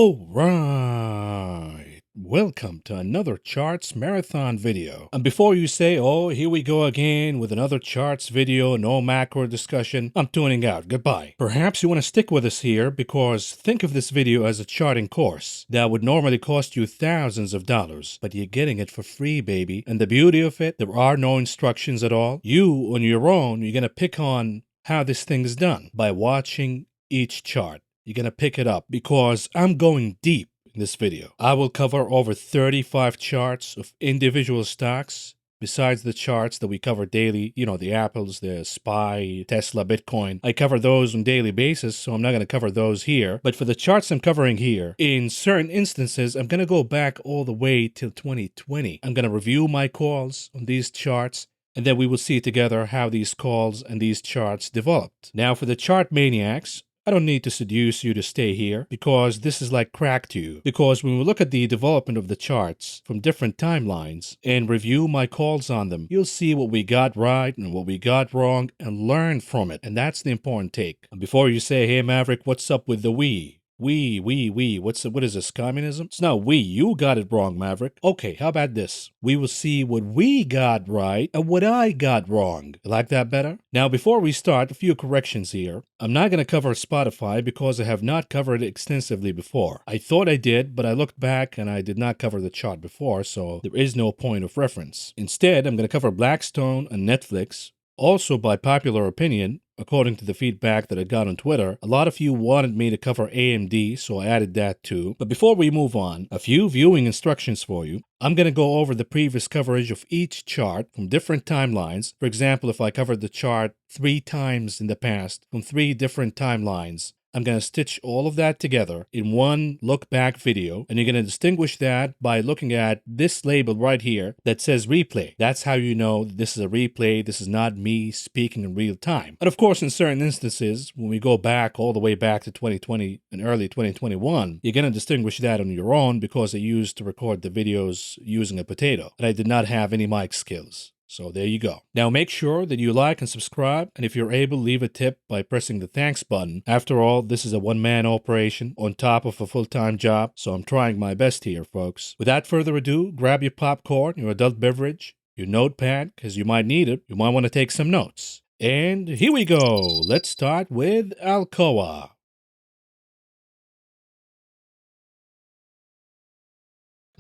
All right, welcome to another charts marathon video. And before you say, oh, here we go again with another charts video, no macro discussion, I'm tuning out. Goodbye. Perhaps you want to stick with us here because think of this video as a charting course that would normally cost you thousands of dollars, but you're getting it for free, baby. And the beauty of it, there are no instructions at all. You, on your own, you're going to pick on how this thing is done by watching each chart. You're going to pick it up because I'm going deep in this video. I will cover over 35 charts of individual stocks besides the charts that we cover daily, the Apples, the SPY, Tesla, Bitcoin. I cover those on a daily basis, so I'm not going to cover those here. But for the charts I'm covering here, in certain instances, I'm going to go back all the way till 2020. I'm going to review my calls on these charts, and then we will see together how these calls and these charts developed. Now, for the chart maniacs, I don't need to seduce you to stay here because this is like crack to you. Because when we look at the development of the charts from different timelines and review my calls on them, you'll see what we got right and what we got wrong and learn from it. And that's the important take. And before you say, hey Maverick, what's up with the we? What is this, communism? It's not we, you got it wrong, Maverick. Okay, how about this? We will see what we got right and what I got wrong. You like that better? Now, before we start, a few corrections here. I'm not going to cover Spotify because I have not covered it extensively before. I thought I did, but I looked back and I did not cover the chart before, so there is no point of reference. Instead, I'm going to cover Blackstone and Netflix. Also, by popular opinion, according to the feedback that I got on Twitter, a lot of you wanted me to cover AMD, so I added that too. But before we move on, a few viewing instructions for you. I'm going to go over the previous coverage of each chart from different timelines. For example, if I covered the chart 3 times in the past from 3 different timelines, I'm going to stitch all of that together in one look back video, and you're going to distinguish that by looking at this label right here that says replay. That's how you know this is a replay. This is not me speaking in real time. And of course, in certain instances, when we go back all the way back to 2020 and early 2021, you're going to distinguish that on your own because I used to record the videos using a potato, and I did not have any mic skills. So there you go. Now make sure that you like and subscribe, and if you're able, leave a tip by pressing the thanks button. After all, this is a one-man operation on top of a full-time job, so I'm trying my best here, folks. Without further ado, grab your popcorn, your adult beverage, your notepad, because you might need it. You might want to take some notes. And here we go. Let's start with Alcoa.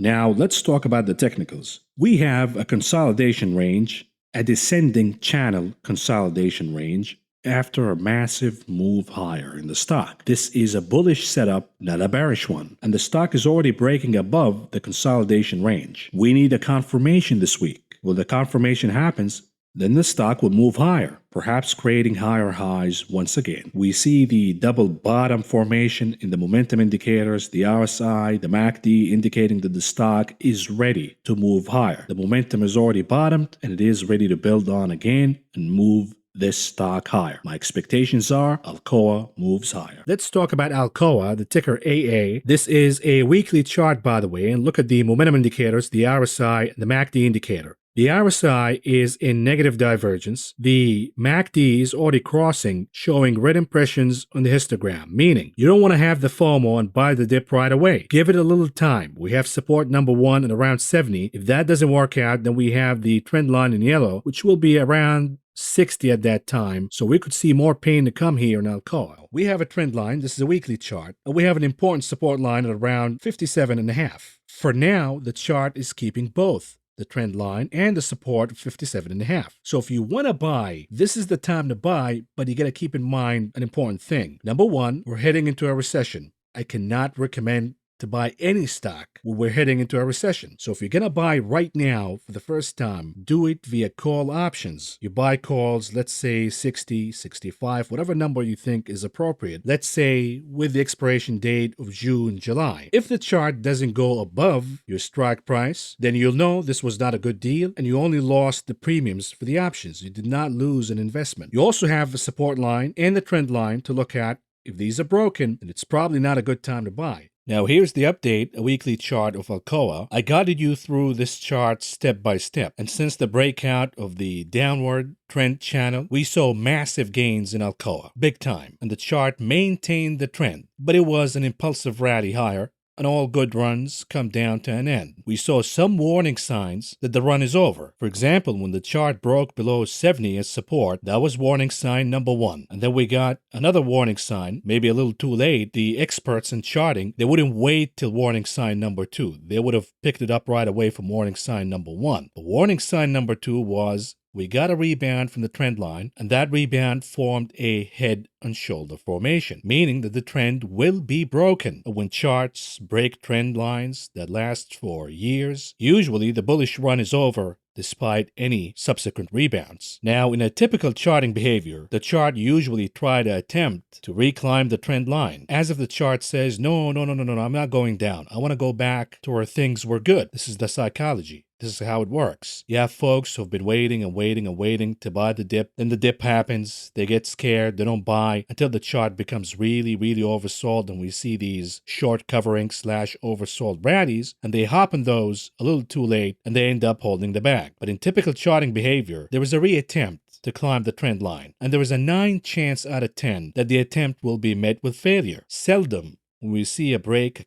Now, let's talk about the technicals. We have a consolidation range, a descending channel consolidation range after a massive move higher in the stock. This is a bullish setup, not a bearish one, and the stock is already breaking above the consolidation range. We need a confirmation this week. When the confirmation happens, then the stock will move higher, perhaps creating higher highs once again. We see the double bottom formation in the momentum indicators, the RSI, the MACD, indicating that the stock is ready to move higher. The momentum is already bottomed and it is ready to build on again and move this stock higher. My expectations are Alcoa moves higher. Let's talk about Alcoa, the ticker AA. This is a weekly chart, by the way, and look at the momentum indicators, the RSI, and the MACD indicator. The RSI is in negative divergence. The MACD is already crossing, showing red impressions on the histogram, meaning you don't want to have the FOMO and buy the dip right away. Give it a little time. We have support number 1 at around 70. If that doesn't work out, then we have the trend line in yellow, which will be around 60 at that time, so we could see more pain to come here in Alcoa. We have a trend line, this is a weekly chart, and we have an important support line at around 57.5. For now, the chart is keeping both the trend line and the support of 57.5. So if you want to buy, this is the time to buy, but you got to keep in mind an important thing. Number 1, we're heading into a recession. I cannot recommend to buy any stock when we're heading into a recession. So if you're going to buy right now for the first time, do it via call options. You buy calls, let's say 60, 65, whatever number you think is appropriate. Let's say with the expiration date of June, July. If the chart doesn't go above your strike price, then you'll know this was not a good deal and you only lost the premiums for the options. You did not lose an investment. You also have the support line and the trend line to look at. If these are broken, then it's probably not a good time to buy. Now here's the update, a weekly chart of Alcoa. I guided you through this chart step by step, and since the breakout of the downward trend channel, we saw massive gains in Alcoa, big time, and the chart maintained the trend, but it was an impulsive rally higher, and all good runs come down to an end. We saw some warning signs that the run is over. For example, when the chart broke below 70 as support, that was warning sign number 1. And then we got another warning sign, maybe a little too late. The experts in charting, they wouldn't wait till warning sign number 2. They would have picked it up right away from warning sign number 1. The warning sign number 2 was we got a rebound from the trend line, and that rebound formed a head and shoulder formation, meaning that the trend will be broken. When charts break trend lines that last for years, usually the bullish run is over despite any subsequent rebounds. Now, in a typical charting behavior, the chart usually try to attempt to reclimb the trend line, as if the chart says, no, I'm not going down. I want to go back to where things were good. This is the psychology. This is how it works. You have folks who've been waiting to buy the dip. Then the dip happens. They get scared. They don't buy until the chart becomes really oversold, and we see these short covering / oversold rallies, and they hop on those a little too late, and they end up holding the bag. But in typical charting behavior, there is a reattempt to climb the trend line, and there is a 9 chance out of 10 that the attempt will be met with failure. Seldom when we see a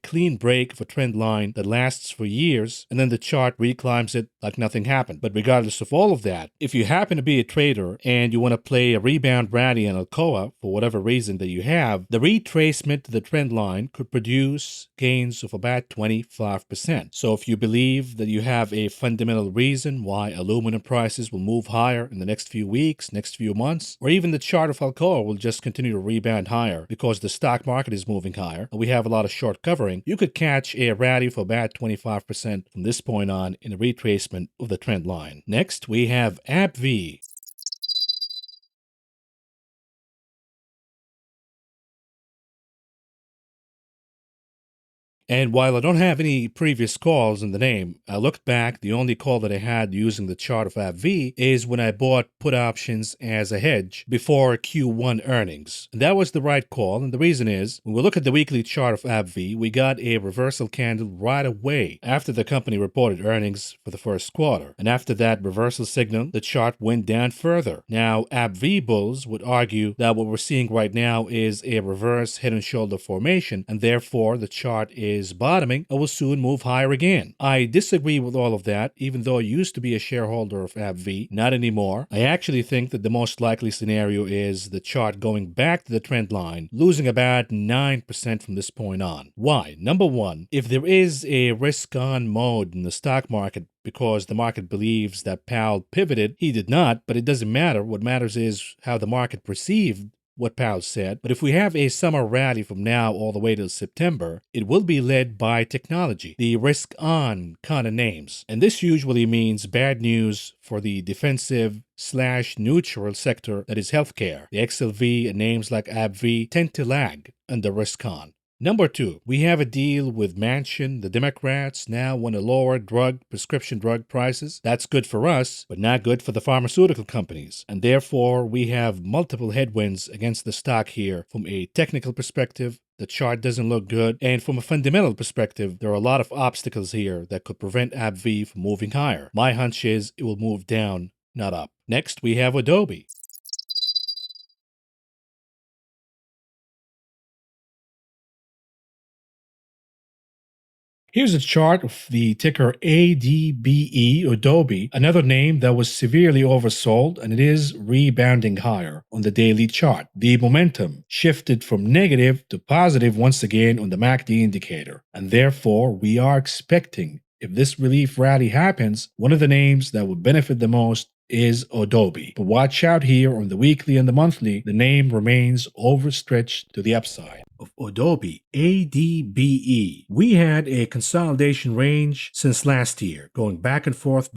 clean break of a trend line that lasts for years, and then the chart reclimbs it like nothing happened. But regardless of all of that, if you happen to be a trader and you want to play a rebound rally in Alcoa for whatever reason that you have, the retracement to the trend line could produce gains of about 25%. So if you believe that you have a fundamental reason why aluminum prices will move higher in the next few weeks, next few months, or even the chart of Alcoa will just continue to rebound higher because the stock market is moving higher, we have a lot of short covering, you could catch a rally for about 25% from this point on in a retracement of the trend line. Next, we have ABBV. And while I don't have any previous calls in the name, I looked back, the only call that I had using the chart of ABBV is when I bought put options as a hedge before Q1 earnings. And that was the right call, and the reason is, when we look at the weekly chart of ABBV, we got a reversal candle right away after the company reported earnings for the first quarter. And after that reversal signal, the chart went down further. Now, ABBV bulls would argue that what we're seeing right now is a reverse head and shoulder formation, and therefore the chart is bottoming and will soon move higher again. I disagree with all of that, even though I used to be a shareholder of ABBV, not anymore. I actually think that the most likely scenario is the chart going back to the trend line, losing about 9% from this point on. Why? Number one, if there is a risk-on mode in the stock market because the market believes that Powell pivoted, he did not, but it doesn't matter. What matters is how the market perceived what Powell said. But if we have a summer rally from now all the way till September, it will be led by technology, the risk-on kind of names. And this usually means bad news for the defensive/neutral sector that is healthcare. The XLV and names like ABBV tend to lag under risk-on. Number two, we have a deal with Manchin. The Democrats now want to lower prescription drug prices. That's good for us, but not good for the pharmaceutical companies. And therefore, we have multiple headwinds against the stock here. From a technical perspective, the chart doesn't look good. And from a fundamental perspective, there are a lot of obstacles here that could prevent ABBV from moving higher. My hunch is it will move down, not up. Next, we have Adobe. Here's a chart of the ticker ADBE, Adobe, another name that was severely oversold, and it is rebounding higher on the daily chart. The momentum shifted from negative to positive once again on the MACD indicator, and therefore we are expecting, if this relief rally happens, one of the names that would benefit the most is Adobe. But watch out here on the weekly and the monthly, the name remains overstretched to the upside. Of Adobe, ADBE. We had a consolidation range since last year, going back and forth,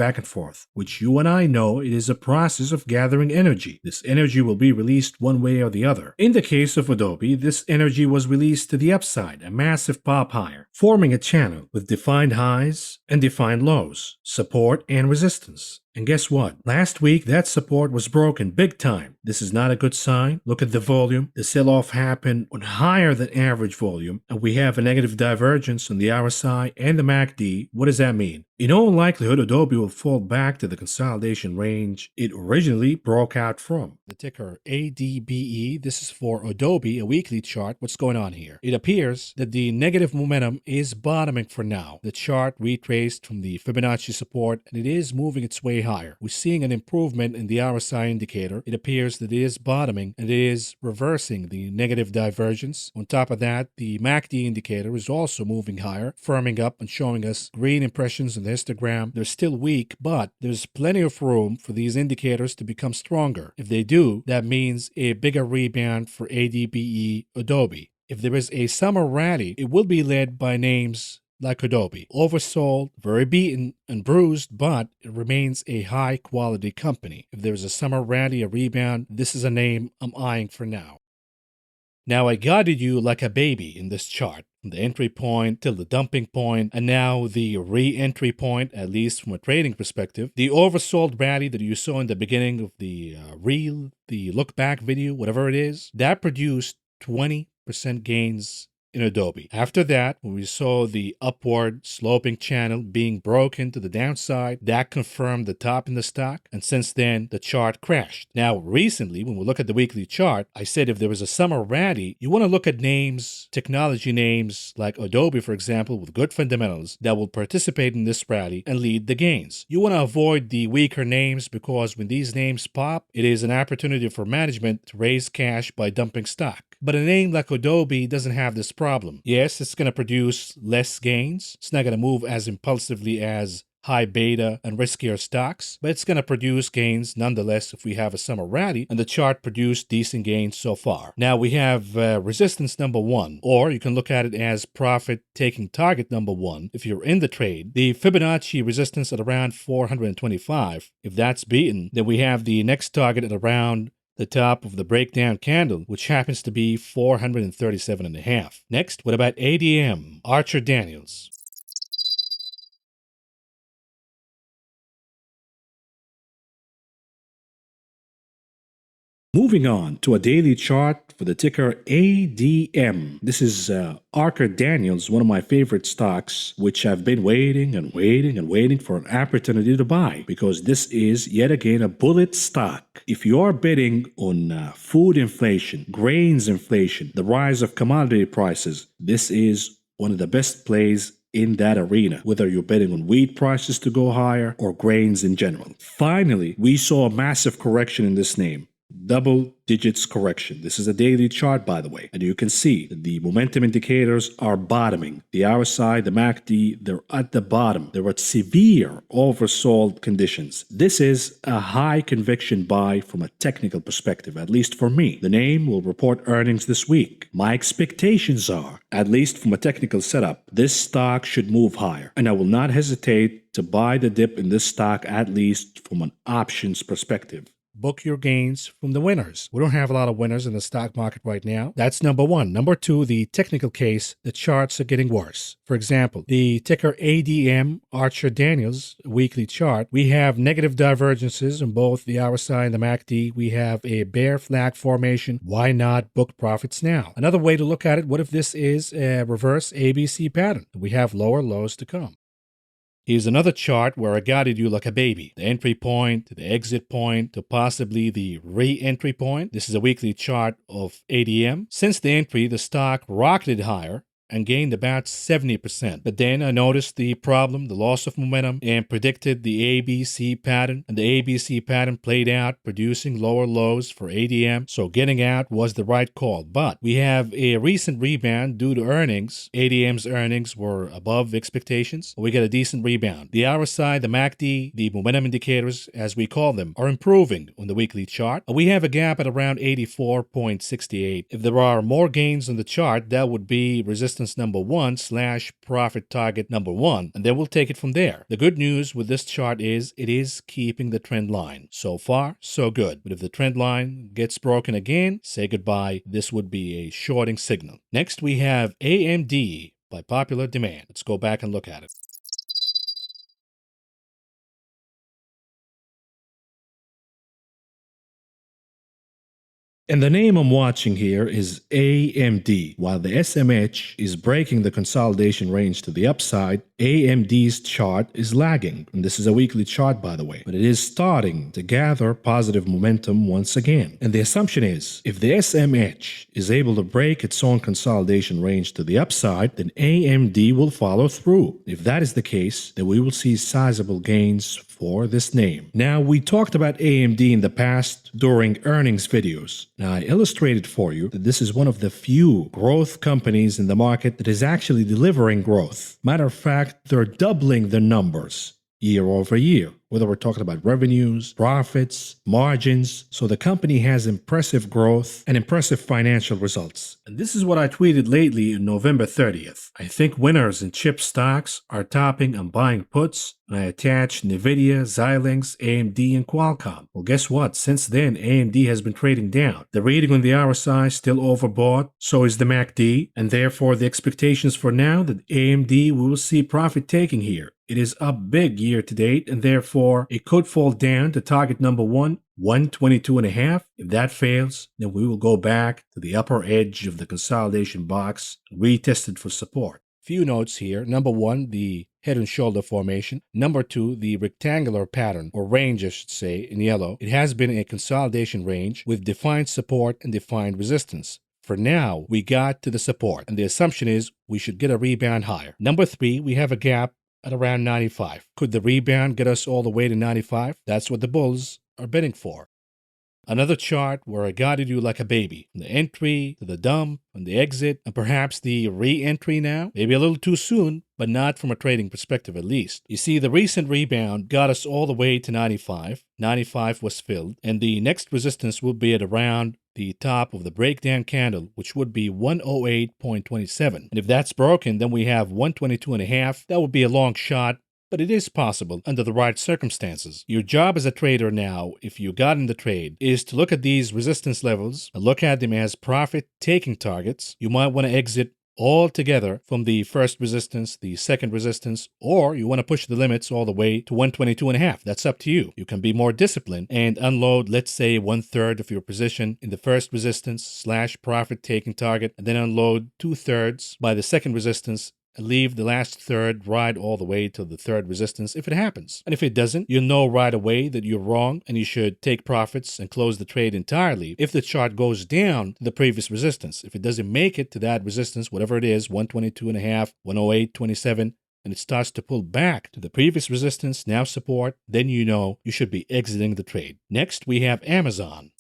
which you and I know it is a process of gathering energy. This energy will be released one way or the other. In the case of Adobe, this energy was released to the upside, a massive pop higher, forming a channel with defined highs and defined lows, support and resistance. And guess what? Last week, that support was broken big time. This is not a good sign. Look at the volume. The sell-off happened on higher than average volume, and we have a negative divergence on the RSI and the MACD. What does that mean? In all likelihood, Adobe will fall back to the consolidation range it originally broke out from. The ticker ADBE, this is for Adobe, a weekly chart. What's going on here? It appears that the negative momentum is bottoming for now. The chart retraced from the Fibonacci support, and it is moving its way higher. We're seeing an improvement in the RSI indicator. It appears that it is bottoming, and it is reversing the negative divergence. On top of that, the MACD indicator is also moving higher, firming up and showing us green impressions in the histogram. They're still weak, but there's plenty of room for these indicators to become stronger. If they do, that means a bigger rebound for ADBE Adobe. If there is a summer rally, it will be led by names like Adobe. Oversold, very beaten and bruised, but it remains a high quality company. If there's a summer rally, a rebound, this is a name I'm eyeing for now. Now I guided you like a baby in this chart, from the entry point till the dumping point, and now the re-entry point, at least from a trading perspective. The oversold rally that you saw in the beginning of the reel, the look back video, whatever it is, that produced 20% gains in Adobe. After that, when we saw the upward sloping channel being broken to the downside, that confirmed the top in the stock, and since then the chart crashed. Now recently, when we look at the weekly chart, I said if there was a summer rally, you want to look at names, technology names like Adobe, for example, with good fundamentals that will participate in this rally and lead the gains. You want to avoid the weaker names because when these names pop, it is an opportunity for management to raise cash by dumping stock. But a name like Adobe doesn't have this problem. Yes, it's going to produce less gains. It's not going to move as impulsively as high beta and riskier stocks, but it's going to produce gains nonetheless if we have a summer rally, and the chart produced decent gains so far. Now we have resistance number 1, or you can look at it as profit taking target number 1 if you're in the trade. The Fibonacci resistance at around 425. If that's beaten, then we have the next target at around the top of the breakdown candle, which happens to be 437.5. Next, what about ADM, Archer Daniels? Moving on to a daily chart for the ticker ADM. This is Archer Daniels, one of my favorite stocks, which I've been waiting and waiting and waiting for an opportunity to buy because this is yet again a bullet stock. If you are betting on food inflation, grains inflation, the rise of commodity prices, this is one of the best plays in that arena, whether you're betting on wheat prices to go higher or grains in general. Finally, we saw a massive correction in this name. Double digits correction. This is a daily chart, by the way, and you can see that the momentum indicators are bottoming. The RSI, the MACD, they're at the bottom. They're at severe oversold conditions. This is a high conviction buy from a technical perspective, at least for me. The name will report earnings this week. My expectations are, at least from a technical setup, this stock should move higher, and I will not hesitate to buy the dip in this stock, at least from an options perspective. Book your gains from the winners. We don't have a lot of winners in the stock market right now. That's number 1. Number 2, the technical case, the charts are getting worse. For example, the ticker ADM, Archer Daniels, weekly chart, we have negative divergences in both the RSI and the MACD. We have a bear flag formation. Why not book profits now? Another way to look at it, what if this is a reverse ABC pattern? We have lower lows to come. Here's another chart where I guided you like a baby. The entry point to the exit point to possibly the re-entry point. This is a weekly chart of ADM. Since the entry, the stock rocketed higher and gained about 70%. But then I noticed the problem, the loss of momentum, and predicted the ABC pattern. And the ABC pattern played out, producing lower lows for ADM. So getting out was the right call. But we have a recent rebound due to earnings. ADM's earnings were above expectations. We get a decent rebound. The RSI, the MACD, the momentum indicators, as we call them, are improving on the weekly chart. We have a gap at around 84.68. If there are more gains on the chart, that would be resistance number 1 / profit target number 1, and then we'll take it from there. The good news with this chart is it is keeping the trend line. So far, so good. But if the trend line gets broken again, say goodbye. This would be a shorting signal. Next, we have AMD by popular demand. Let's go back and look at it. And the name I'm watching here is AMD. While the SMH is breaking the consolidation range to the upside, AMD's chart is lagging. And this is a weekly chart, by the way. But it is starting to gather positive momentum once again. And the assumption is, if the SMH is able to break its own consolidation range to the upside, then AMD will follow through. If that is the case, then we will see sizable gains for this name. Now, we talked about AMD in the past during earnings videos. Now, I illustrated for you that this is one of the few growth companies in the market that is actually delivering growth. Matter of fact, they're doubling their numbers year over year, whether we're talking about revenues, profits, margins. So the company has impressive growth and impressive financial results. And this is what I tweeted lately on November 30th. I think winners in chip stocks are topping and buying puts, and I attached Nvidia, Xilinx, AMD, and Qualcomm. Well, guess what? Since then, AMD has been trading down. The rating on the RSI is still overbought, so is the MACD, and therefore the expectations for now that AMD will see profit taking here. It is up big year to date, and therefore it could fall down to target number 122.5. If that fails, then we will go back to the upper edge of the consolidation box, retested for support. Few notes here. Number 1, the head and shoulder formation. Number 2, the rectangular pattern, or range I should say, in yellow. It has been a consolidation range with defined support and defined resistance. For now, we got to the support, and the assumption is we should get a rebound higher. Number 3, we have a gap at around 95. Could the rebound get us all the way to 95? That's what the bulls are betting for. Another chart where I guided you like a baby, from the entry to the dump and the exit, and perhaps the re-entry now. Maybe a little too soon, but not from a trading perspective at least. You see, the recent rebound got us all the way to 95. 95 was filled, and the next resistance will be at around the top of the breakdown candle, which would be 108.27. And if that's broken, then we have 122.5. That would be a long shot, but it is possible under the right circumstances. Your job as a trader now, if you got in the trade, is to look at these resistance levels and look at them as profit-taking targets. You might want to exit altogether from the first resistance, the second resistance, or you want to push the limits all the way to 122.5. That's up to you. You can be more disciplined and unload, let's say, 1/3 of your position in the first resistance / profit-taking target, and then unload 2/3 by the second resistance and leave the last third ride all the way to the third resistance if it happens. And if it doesn't, you'll know right away that you're wrong and you should take profits and close the trade entirely if the chart goes down to the previous resistance. If it doesn't make it to that resistance, whatever it is, 122.5, 108.27, and it starts to pull back to the previous resistance, now support, then you know you should be exiting the trade. Next, we have Amazon.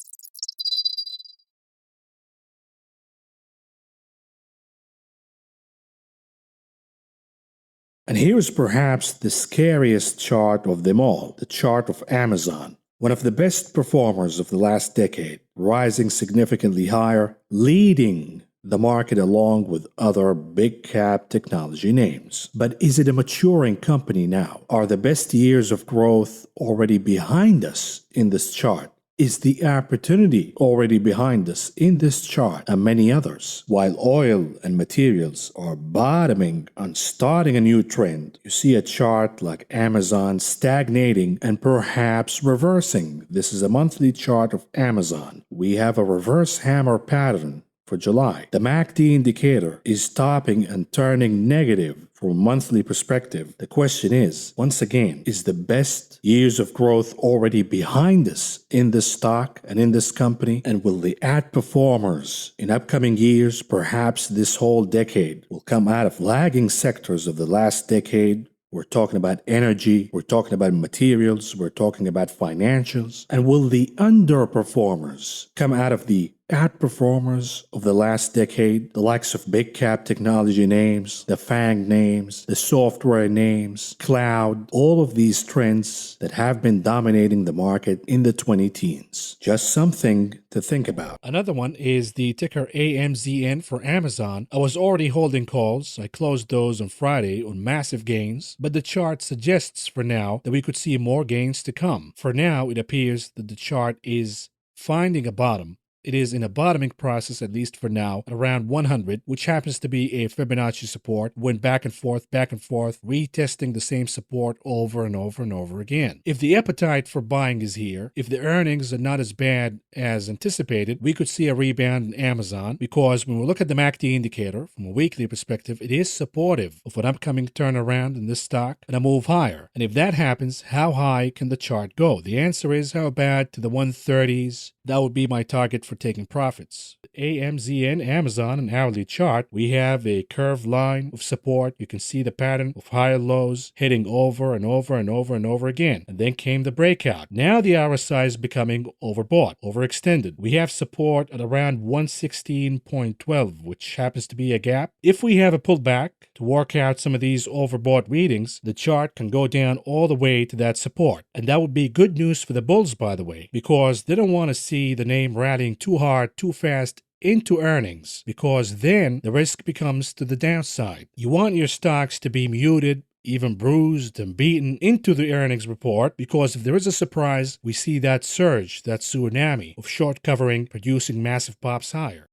And here's perhaps the scariest chart of them all, the chart of Amazon. One of the best performers of the last decade, rising significantly higher, leading the market along with other big cap technology names. But is it a maturing company now? Are the best years of growth already behind us in this chart? Is the opportunity already behind us in this chart and many others? While oil and materials are bottoming and starting a new trend, you see a chart like Amazon stagnating and perhaps reversing. This is a monthly chart of Amazon. We have a reverse hammer pattern for July. The MACD indicator is stopping and turning negative from a monthly perspective. The question is, once again, is the best years of growth already behind us in this stock and in this company? And will the outperformers in upcoming years, perhaps this whole decade, will come out of lagging sectors of the last decade? We're talking about energy, we're talking about materials, we're talking about financials. And will the underperformers come out of the outperformers of the last decade, the likes of big cap technology names, the FANG names, the software names, cloud, all of these trends that have been dominating the market in the 2010s. Just something to think about. Another one is the ticker AMZN for Amazon. I was already holding calls. I closed those on Friday on massive gains, but the chart suggests for now that we could see more gains to come. For now, it appears that the chart is finding a bottom it is in a bottoming process, at least for now, at around 100, which happens to be a Fibonacci support. Went back and forth, retesting the same support over and over and over again. If the appetite for buying is here, if the earnings are not as bad as anticipated, we could see a rebound in Amazon, because when we look at the MACD indicator from a weekly perspective, it is supportive of an upcoming turnaround in this stock and a move higher. And if that happens, how high can the chart go? The answer is, how bad? To the 130s. That would be my target for taking profits. AMZN, Amazon, an hourly chart, we have a curved line of support. You can see the pattern of higher lows hitting over and over and over and over again. And then came the breakout. Now the RSI is becoming overbought, overextended. We have support at around 116.12, which happens to be a gap. If we have a pullback to work out some of these overbought readings, the chart can go down all the way to that support. And that would be good news for the bulls, by the way, because they don't want to see the name rallying too hard, too fast into earnings, because then the risk becomes to the downside. You want your stocks to be muted, even bruised and beaten into the earnings report, because if there is a surprise, we see that surge, that tsunami of short covering producing massive pops higher.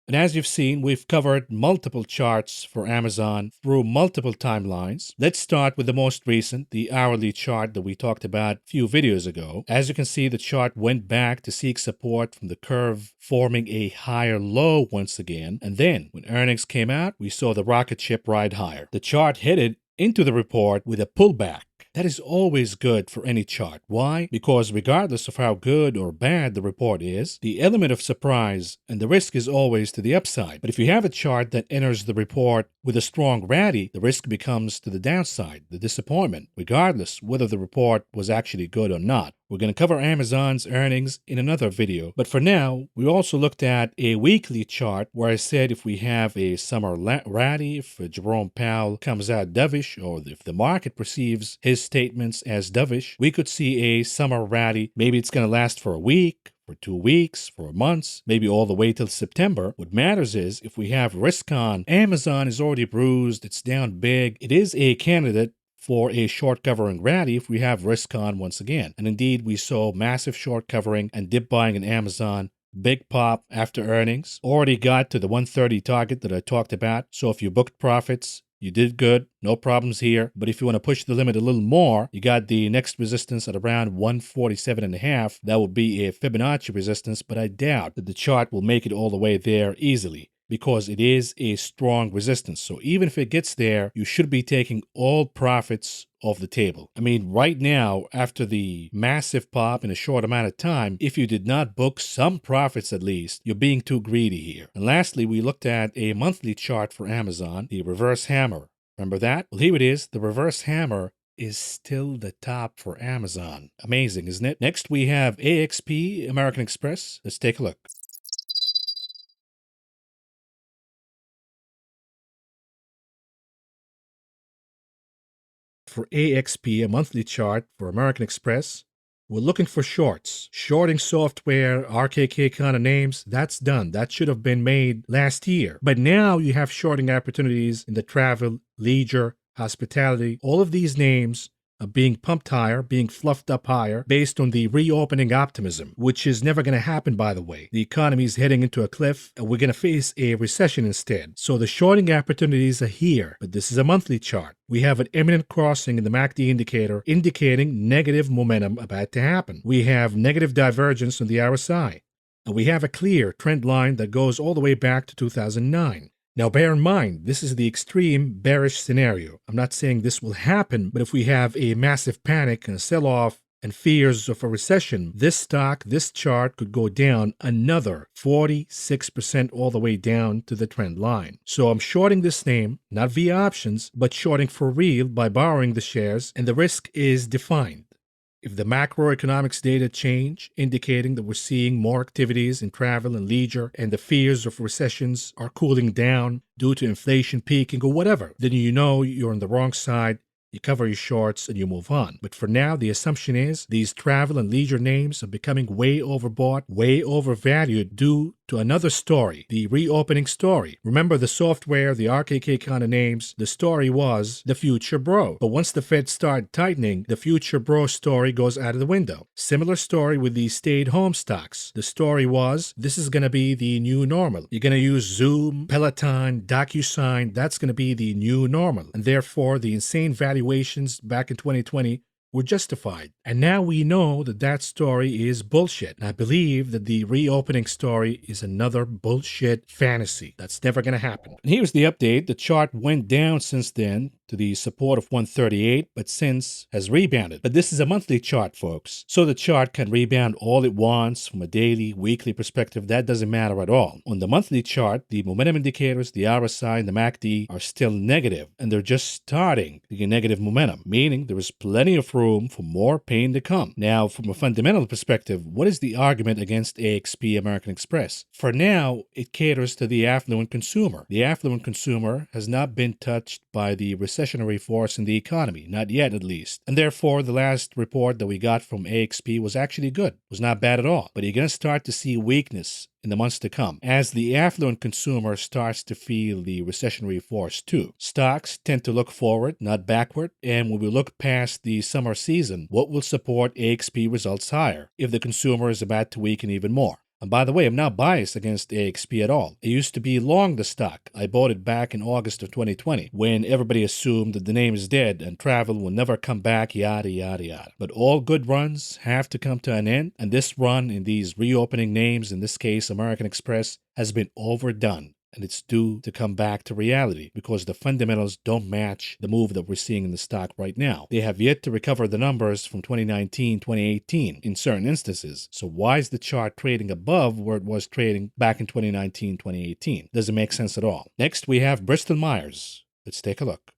And as you've seen, we've covered multiple charts for Amazon through multiple timelines. Let's start with the most recent, the hourly chart that we talked about a few videos ago. As you can see, the chart went back to seek support from the curve, forming a higher low once again. And then when earnings came out, we saw the rocket ship ride higher. The chart headed into the report with a pullback. That is always good for any chart. Why? Because regardless of how good or bad the report is, the element of surprise and the risk is always to the upside. But if you have a chart that enters the report with a strong rally, the risk becomes to the downside, the disappointment, regardless whether the report was actually good or not. We're going to cover Amazon's earnings in another video. But for now, we also looked at a weekly chart where I said if we have a summer rally, if Jerome Powell comes out dovish, or if the market perceives his statements as dovish, we could see a summer rally. Maybe it's going to last for a week, for 2 weeks, for months, maybe all the way till September. What matters is if we have risk on, Amazon is already bruised, it's down big. It is a candidate for a short covering rally if we have risk on once again. And indeed, we saw massive short covering and dip buying in Amazon. Big pop after earnings. Already got to the 130 target that I talked about. So if you booked profits, you did good, no problems here. But if you want to push the limit a little more, you got the next resistance at around 147.5. That would be a Fibonacci resistance, but I doubt that the chart will make it all the way there easily, because it is a strong resistance. So even if it gets there, you should be taking all profits off the table. I mean, right now, after the massive pop in a short amount of time, if you did not book some profits at least, you're being too greedy here. And lastly, we looked at a monthly chart for Amazon, the reverse hammer. Remember that? Well, here it is. The reverse hammer is still the top for Amazon. Amazing, isn't it? Next, we have AXP, American Express. Let's take a look. For AXP, a monthly chart for American Express, we're looking for shorts. Shorting software, RKK kind of names, that's done. That should have been made last year. But now you have shorting opportunities in the travel, leisure, hospitality. All of these names are being pumped higher, being fluffed up higher based on the reopening optimism, which is never going to happen, by the way. The economy is heading into a cliff, and we're going to face a recession instead. So the shorting opportunities are here, but this is a monthly chart. We have an imminent crossing in the MACD indicator indicating negative momentum about to happen. We have negative divergence on the RSI, and we have a clear trend line that goes all the way back to 2009. Now, bear in mind, this is the extreme bearish scenario. I'm not saying this will happen, but if we have a massive panic and a sell-off and fears of a recession, this stock, this chart could go down another 46% all the way down to the trend line. So I'm shorting this name, not via options, but shorting for real by borrowing the shares, and the risk is defined. If the macroeconomics data change, indicating that we're seeing more activities in travel and leisure, and the fears of recessions are cooling down due to inflation peaking or whatever, then you know you're on the wrong side, you cover your shorts, and you move on. But for now, the assumption is these travel and leisure names are becoming way overbought, way overvalued due to another story, the reopening story. Remember the software, the RKK kind of names, the story was the future bro. But once the Fed started tightening, the future bro story goes out of the window. Similar story with the stay-at-home stocks. The story was, this is going to be the new normal. You're going to use Zoom, Peloton, DocuSign. That's going to be the new normal. And therefore, the insane valuations back in 2020 were justified. And now we know that that story is bullshit. And I believe that the reopening story is another bullshit fantasy. That's never going to happen. And here's the update. The chart went down since then to the support of 138, but since has rebounded. But this is a monthly chart, folks. So the chart can rebound all it wants from a daily, weekly perspective. That doesn't matter at all. On the monthly chart, the momentum indicators, the RSI and the MACD are still negative, and they're just starting to get negative momentum, meaning there is plenty of room for more pain to come. Now, from a fundamental perspective, what is the argument against AXP American Express? For now, it caters to the affluent consumer. The affluent consumer has not been touched by the recessionary force in the economy, not yet at least. And therefore, the last report that we got from AXP was actually good, was not bad at all. But you're going to start to see weakness in the months to come as the affluent consumer starts to feel the recessionary force too. Stocks tend to look forward, not backward, and when we look past the summer season, what will support AXP results higher if the consumer is about to weaken even more? And by the way, I'm not biased against AXP at all. I used to be long the stock. I bought it back in August of 2020 when everybody assumed that the name is dead and travel will never come back, yada, yada, yada. But all good runs have to come to an end, and this run in these reopening names, in this case American Express, has been overdone. And it's due to come back to reality because the fundamentals don't match the move that we're seeing in the stock right now. They have yet to recover the numbers from 2019, 2018 in certain instances. So why is the chart trading above where it was trading back in 2019, 2018? Doesn't make sense at all. Next, we have Bristol Myers. Let's take a look.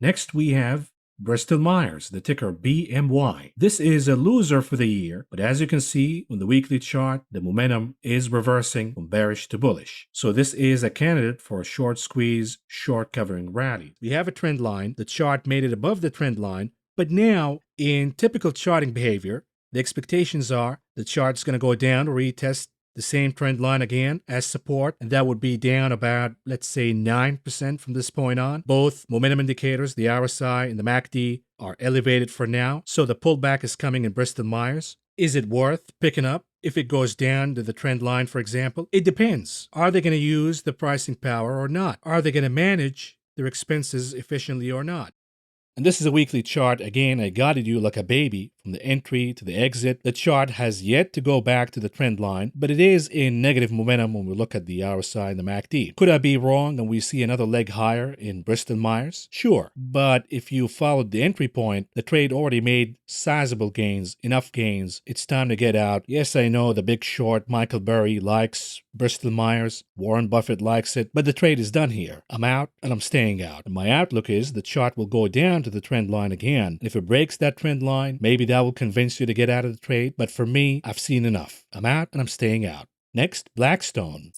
Next, we have Bristol Myers, the ticker BMY. This is a loser for the year, but as you can see on the weekly chart, the momentum is reversing from bearish to bullish. So this is a candidate for a short squeeze, short covering rally. We have a trend line. The chart made it above the trend line, but now in typical charting behavior, the expectations are the chart's going to go down, retest the same trend line again as support, and that would be down about, let's say, 9% from this point on. Both momentum indicators, the RSI and the MACD, are elevated for now, so the pullback is coming in Bristol Myers. Is it worth picking up if it goes down to the trend line, for example? It depends. Are they going to use the pricing power or not? Are they going to manage their expenses efficiently or not? And this is a weekly chart. Again, I guided you like a baby from the entry to the exit. The chart has yet to go back to the trend line, but it is in negative momentum when we look at the RSI and the MACD. Could I be wrong and we see another leg higher in Bristol Myers? Sure. But if you followed the entry point, the trade already made sizable gains, enough gains. It's time to get out. Yes, I know the big short Michael Burry likes Bristol Myers. Warren Buffett likes it, but the trade is done here. I'm out and I'm staying out. And my outlook is the chart will go down to the trend line again. If it breaks that trend line, maybe that will convince you to get out of the trade. But for me, I've seen enough. I'm out and I'm staying out. Next, Blackstone.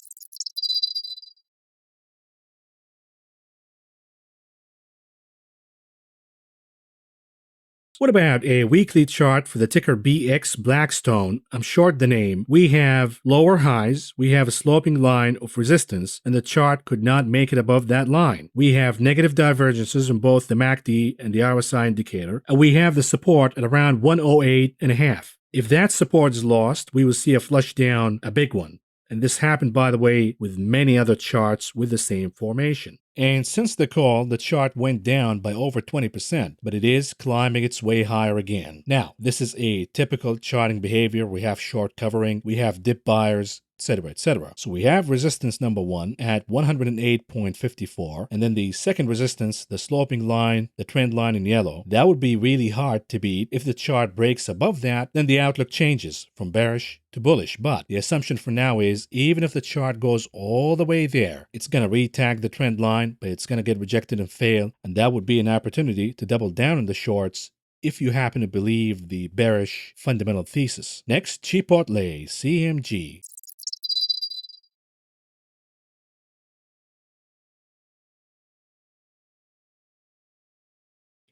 What about a weekly chart for the ticker BX Blackstone? I'm short the name. We have lower highs, we have a sloping line of resistance, and the chart could not make it above that line. We have negative divergences in both the MACD and the RSI indicator, and we have the support at around 108.5. If that support is lost, we will see a flush down, a big one. And this happened, by the way, with many other charts with the same formation. And since the call, the chart went down by over 20%, but it is climbing its way higher again. Now, this is a typical charting behavior. We have short covering, we have dip buyers, etc., etc. So we have resistance number one at 108.54, and then the second resistance, the sloping line, the trend line in yellow, that would be really hard to beat. If the chart breaks above that, then the outlook changes from bearish to bullish. But the assumption for now is even if the chart goes all the way there, it's going to retag the trend line, but it's going to get rejected and fail, and that would be an opportunity to double down on the shorts if you happen to believe the bearish fundamental thesis. Next, Chipotle, CMG.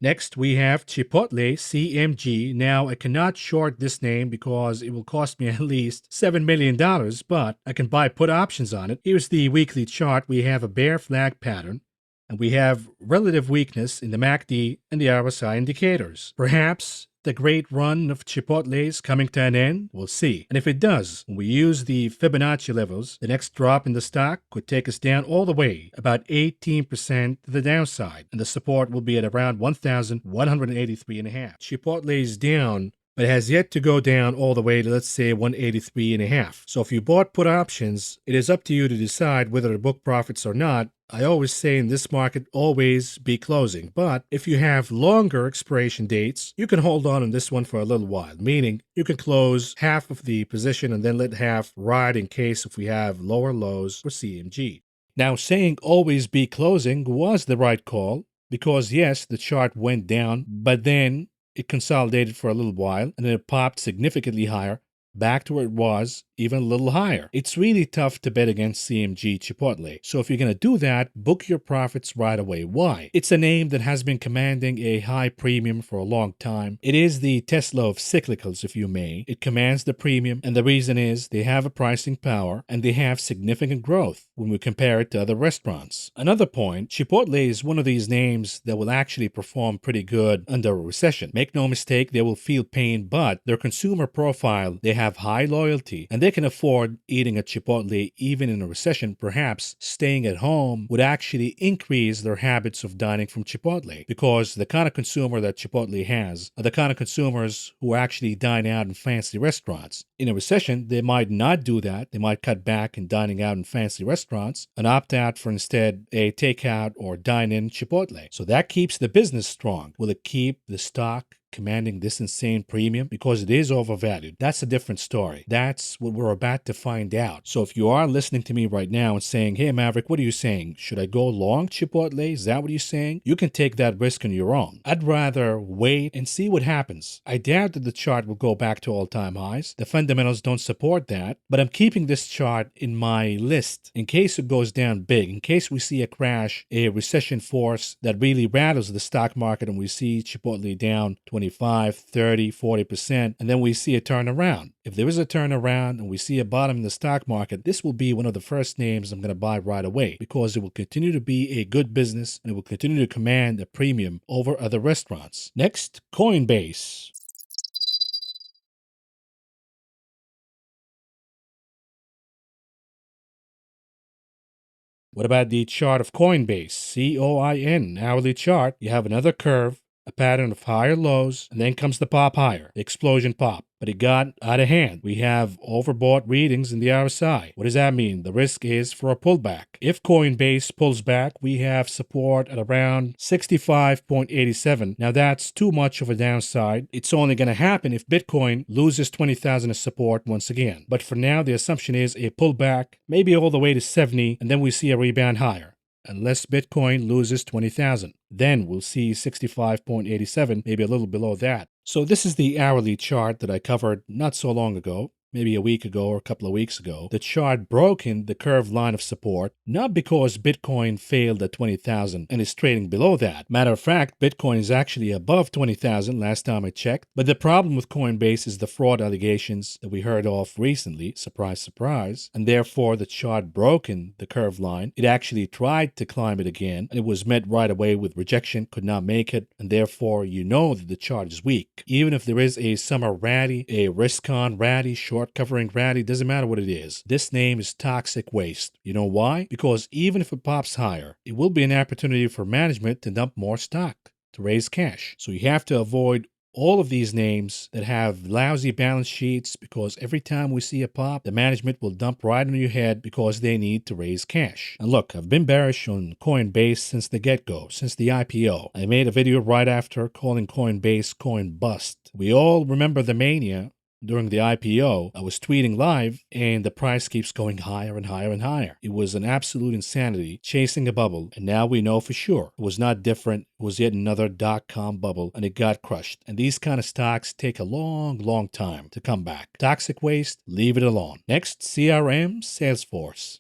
Next, we have Chipotle CMG. Now, I cannot short this name because it will cost me at least $7 million, but I can buy put options on it. Here's the weekly chart. We have a bear flag pattern, and we have relative weakness in the MACD and the RSI indicators. Perhaps the great run of Chipotle is coming to an end? We'll see. And if it does, when we use the Fibonacci levels, the next drop in the stock could take us down all the way, about 18% to the downside, and the support will be at around 1,183.5. Chipotle is down, but it has yet to go down all the way to, let's say, 183.5. So if you bought put options, it is up to you to decide whether to book profits or not. I always say in this market, always be closing. But if you have longer expiration dates, you can hold on this one for a little while, meaning you can close half of the position and then let half ride in case if we have lower lows for CMG. Now, saying always be closing was the right call because, yes, the chart went down, but then it consolidated for a little while and then it popped significantly higher, back to where it was, even a little higher. It's really tough to bet against CMG Chipotle. So if you're going to do that, book your profits right away. Why? It's a name that has been commanding a high premium for a long time. It is the Tesla of cyclicals, if you may. It commands the premium, and the reason is they have a pricing power and they have significant growth when we compare it to other restaurants. Another point, Chipotle is one of these names that will actually perform pretty good under a recession. Make no mistake, they will feel pain, but their consumer profile, they have high loyalty, and they can afford eating at Chipotle even in a recession. Perhaps staying at home would actually increase their habits of dining from Chipotle, because the kind of consumer that Chipotle has are the kind of consumers who actually dine out in fancy restaurants. In a recession, they might not do that. They might cut back in dining out in fancy restaurants and opt out for instead a takeout or dine-in Chipotle. So that keeps the business strong. Will it keep the stock commanding this insane premium? Because it is overvalued. That's a different story. That's what we're about to find out. So if you are listening to me right now and saying, hey Maverick, what are you saying? Should I go long Chipotle? Is that what you're saying? You can take that risk on your own. I'd rather wait and see what happens. I doubt that the chart will go back to all-time highs. The fundamentals don't support that, but I'm keeping this chart in my list in case it goes down big, in case we see a crash, a recession force that really rattles the stock market and we see Chipotle down 25, 30, 40%, and then we see a turnaround. If there is a turnaround and we see a bottom in the stock market, this will be one of the first names I'm going to buy right away because it will continue to be a good business and it will continue to command a premium over other restaurants. Next, Coinbase. What about the chart of Coinbase? COIN, hourly chart. You have another curve, a pattern of higher lows, and then comes the pop higher, the explosion pop. But it got out of hand. We have overbought readings in the RSI. What does that mean? The risk is for a pullback. If Coinbase pulls back, we have support at around 65.87. Now that's too much of a downside. It's only going to happen if Bitcoin loses 20,000 as support once again. But for now, the assumption is a pullback, maybe all the way to 70, and then we see a rebound higher. Unless Bitcoin loses 20,000. Then we'll see 65.87, maybe a little below that. So this is the hourly chart that I covered not so long ago, maybe a week ago or a couple of weeks ago. The chart broke in the curved line of support, not because Bitcoin failed at 20,000 and is trading below that. Matter of fact, Bitcoin is actually above 20,000 last time I checked. But the problem with Coinbase is the fraud allegations that we heard of recently, surprise, surprise, and therefore the chart broke in the curved line. It actually tried to climb it again, and it was met right away with rejection, could not make it, and therefore you know that the chart is weak. Even if there is a summer rally, a risk-on rally, short covering rally, doesn't matter what it is. This name is toxic waste. You know why? Because even if it pops higher, it will be an opportunity for management to dump more stock, to raise cash. So you have to avoid all of these names that have lousy balance sheets because every time we see a pop, the management will dump right on your head because they need to raise cash. And look, I've been bearish on Coinbase since the get-go, since the IPO. I made a video right after calling Coinbase coin bust. We all remember the mania. During the IPO, I was tweeting live and the price keeps going higher and higher and higher. It was an absolute insanity, chasing a bubble, and now we know for sure it was not different. It was yet another dot-com bubble and it got crushed. And these kind of stocks take a long, long time to come back. Toxic waste, leave it alone. Next, CRM, Salesforce.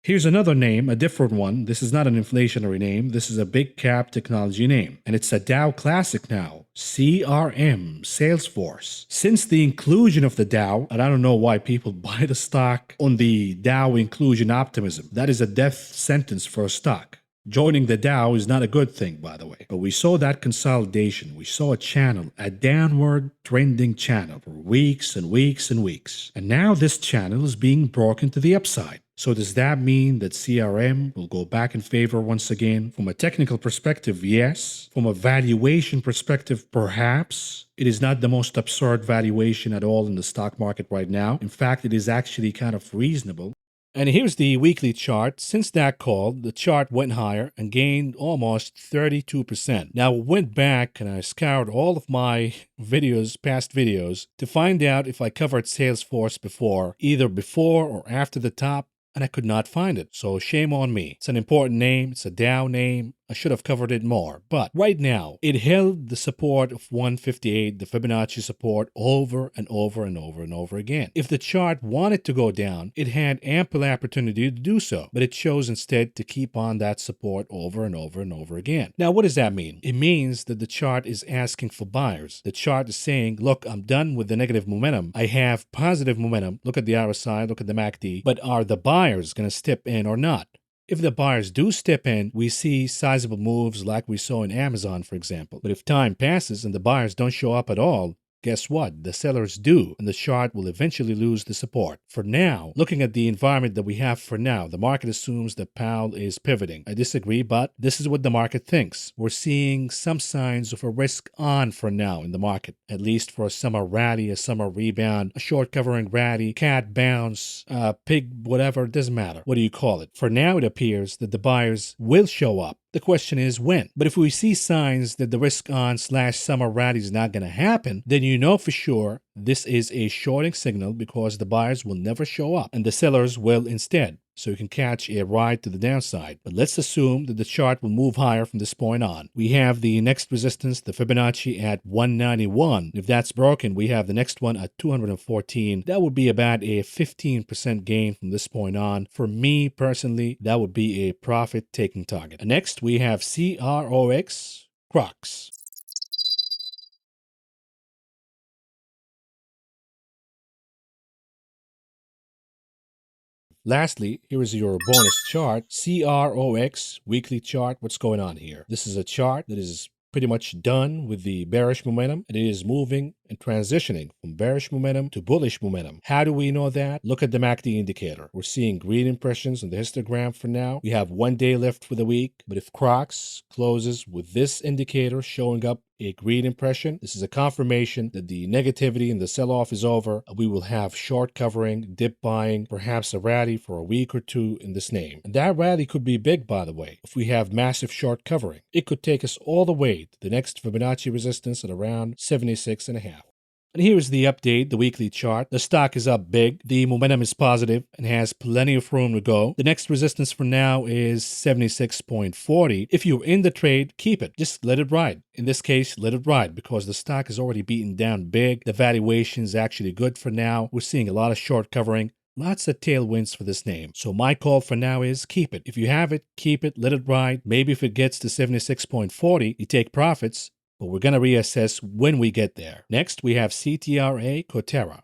Here's another name, a different one. This is not an inflationary name. This is a big cap technology name. And it's a Dow Classic now. CRM, Salesforce. Since the inclusion of the Dow, and I don't know why people buy the stock on the Dow inclusion optimism. That is a death sentence for a stock. Joining the Dow is not a good thing, by the way. But we saw that consolidation. We saw a channel, a downward trending channel for weeks and weeks and weeks. And now this channel is being broken to the upside. So does that mean that CRM will go back in favor once again? From a technical perspective, yes. From a valuation perspective, perhaps. It is not the most absurd valuation at all in the stock market right now. In fact, it is actually kind of reasonable. And here's the weekly chart. Since that call, the chart went higher and gained almost 32%. Now, I went back and I scoured all of my videos, past videos, to find out if I covered Salesforce before, either before or after the top, and I could not find it. So shame on me. It's an important name. It's a Dow name. I should have covered it more. But right now, it held the support of 158, the Fibonacci support, over and over and over and over again. If the chart wanted to go down, it had ample opportunity to do so, but it chose instead to keep on that support over and over and over again. Now, what does that mean? It means that the chart is asking for buyers. The chart is saying, look, I'm done with the negative momentum. I have positive momentum. Look at the RSI, look at the MACD, but are the buyers going to step in or not? If the buyers do step in, we see sizable moves like we saw in Amazon, for example. But if time passes and the buyers don't show up at all, guess what? The sellers do, and the chart will eventually lose the support. For now, looking at the environment that we have for now, the market assumes that Powell is pivoting. I disagree, but this is what the market thinks. We're seeing some signs of a risk on for now in the market, at least for a summer rally, a summer rebound, a short covering rally, cat bounce, pig, whatever, it doesn't matter. What do you call it? For now, it appears that the buyers will show up. The question is when. But if we see signs that the risk on / summer rally is not going to happen, then you know for sure this is a shorting signal because the buyers will never show up and the sellers will instead. So you can catch a ride to the downside. But let's assume that the chart will move higher from this point on. We have the next resistance, the Fibonacci at 191. If that's broken, we have the next one at 214. That would be about a 15% gain from this point on. For me personally, that would be a profit-taking target. And next, we have CROX, CROX. Lastly, here is your bonus chart, CROX weekly chart. What's going on here? This is a chart that is pretty much done with the bearish momentum, and it is moving and transitioning from bearish momentum to bullish momentum. How do we know that? Look at the MACD indicator. We're seeing green impressions on the histogram for now. We have 1 day left for the week, but if CROX closes with this indicator showing up a green impression, this is a confirmation that the negativity and the sell-off is over. We will have short covering, dip buying, perhaps a rally for a week or two in this name. And that rally could be big, by the way. If we have massive short covering, it could take us all the way to the next Fibonacci resistance at around 76.5. And here's the update, the weekly chart. The stock is up big. The momentum is positive and has plenty of room to go. The next resistance for now is 76.40. If you're in the trade, keep it. Just let it ride. In this case, let it ride because the stock is already beaten down big. The valuation is actually good for now. We're seeing a lot of short covering. Lots of tailwinds for this name. So my call for now is keep it. If you have it, keep it, let it ride. Maybe if it gets to 76.40, you take profits. But we're going to reassess when we get there. Next, we have CTRA, CTRA.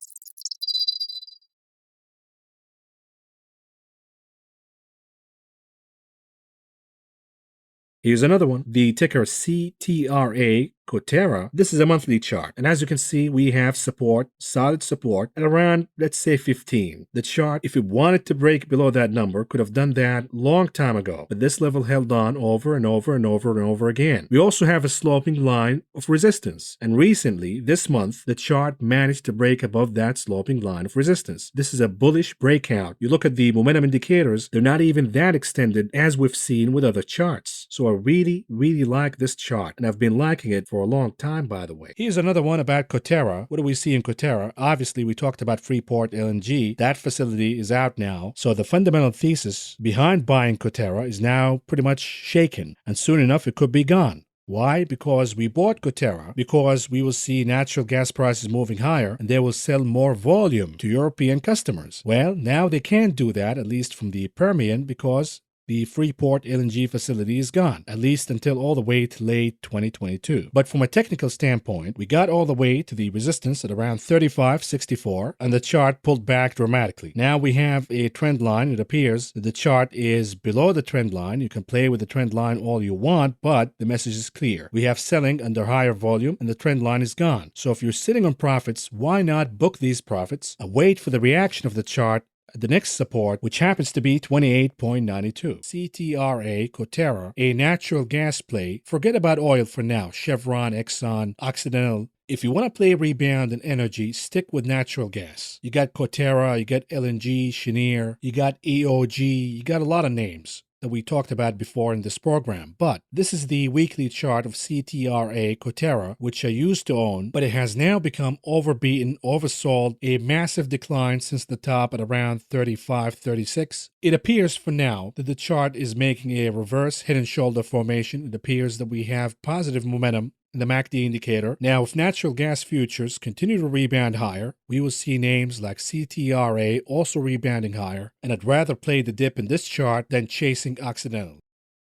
Here's another one, the ticker CTRA, CTRA. This is a monthly chart, and as you can see, we have support, solid support, at around, let's say, 15. The chart, if it wanted to break below that number, could have done that long time ago, but this level held on over and over and over and over again. We also have a sloping line of resistance, and recently, this month, the chart managed to break above that sloping line of resistance. This is a bullish breakout. You look at the momentum indicators, they're not even that extended as we've seen with other charts. So I really, really like this chart, and I've been liking it for a long time, by the way. Here's another one about CTRA. What do we see in CTRA? Obviously, we talked about Freeport LNG. That facility is out now. So the fundamental thesis behind buying CTRA is now pretty much shaken, and soon enough, it could be gone. Why? Because we bought CTRA because we will see natural gas prices moving higher and they will sell more volume to European customers. Well, now they can't do that, at least from the Permian, because the Freeport LNG facility is gone, at least until all the way to late 2022. But from a technical standpoint, we got all the way to the resistance at around 35.64, and the chart pulled back dramatically. Now we have a trend line. It appears that the chart is below the trend line. You can play with the trend line all you want, but the message is clear. We have selling under higher volume, and the trend line is gone. So if you're sitting on profits, why not book these profits and wait for the reaction of the chart at the next support, which happens to be 28.92. CTRA, CTRA, a natural gas play. Forget about oil for now. Chevron, Exxon, Occidental. If you want to play rebound in energy, stick with natural gas. You got CTRA, you got LNG, Cheniere, you got EOG, you got a lot of names that we talked about before in this program. But this is the weekly chart of CTRA CTRA, which I used to own, but it has now become overbeaten, oversold, a massive decline since the top at around 35.36. It appears for now that the chart is making a reverse head and shoulder formation. It appears that we have positive momentum in the MACD indicator. Now, if natural gas futures continue to rebound higher, we will see names like CTRA also rebounding higher, and I'd rather play the dip in this chart than chasing Occidental.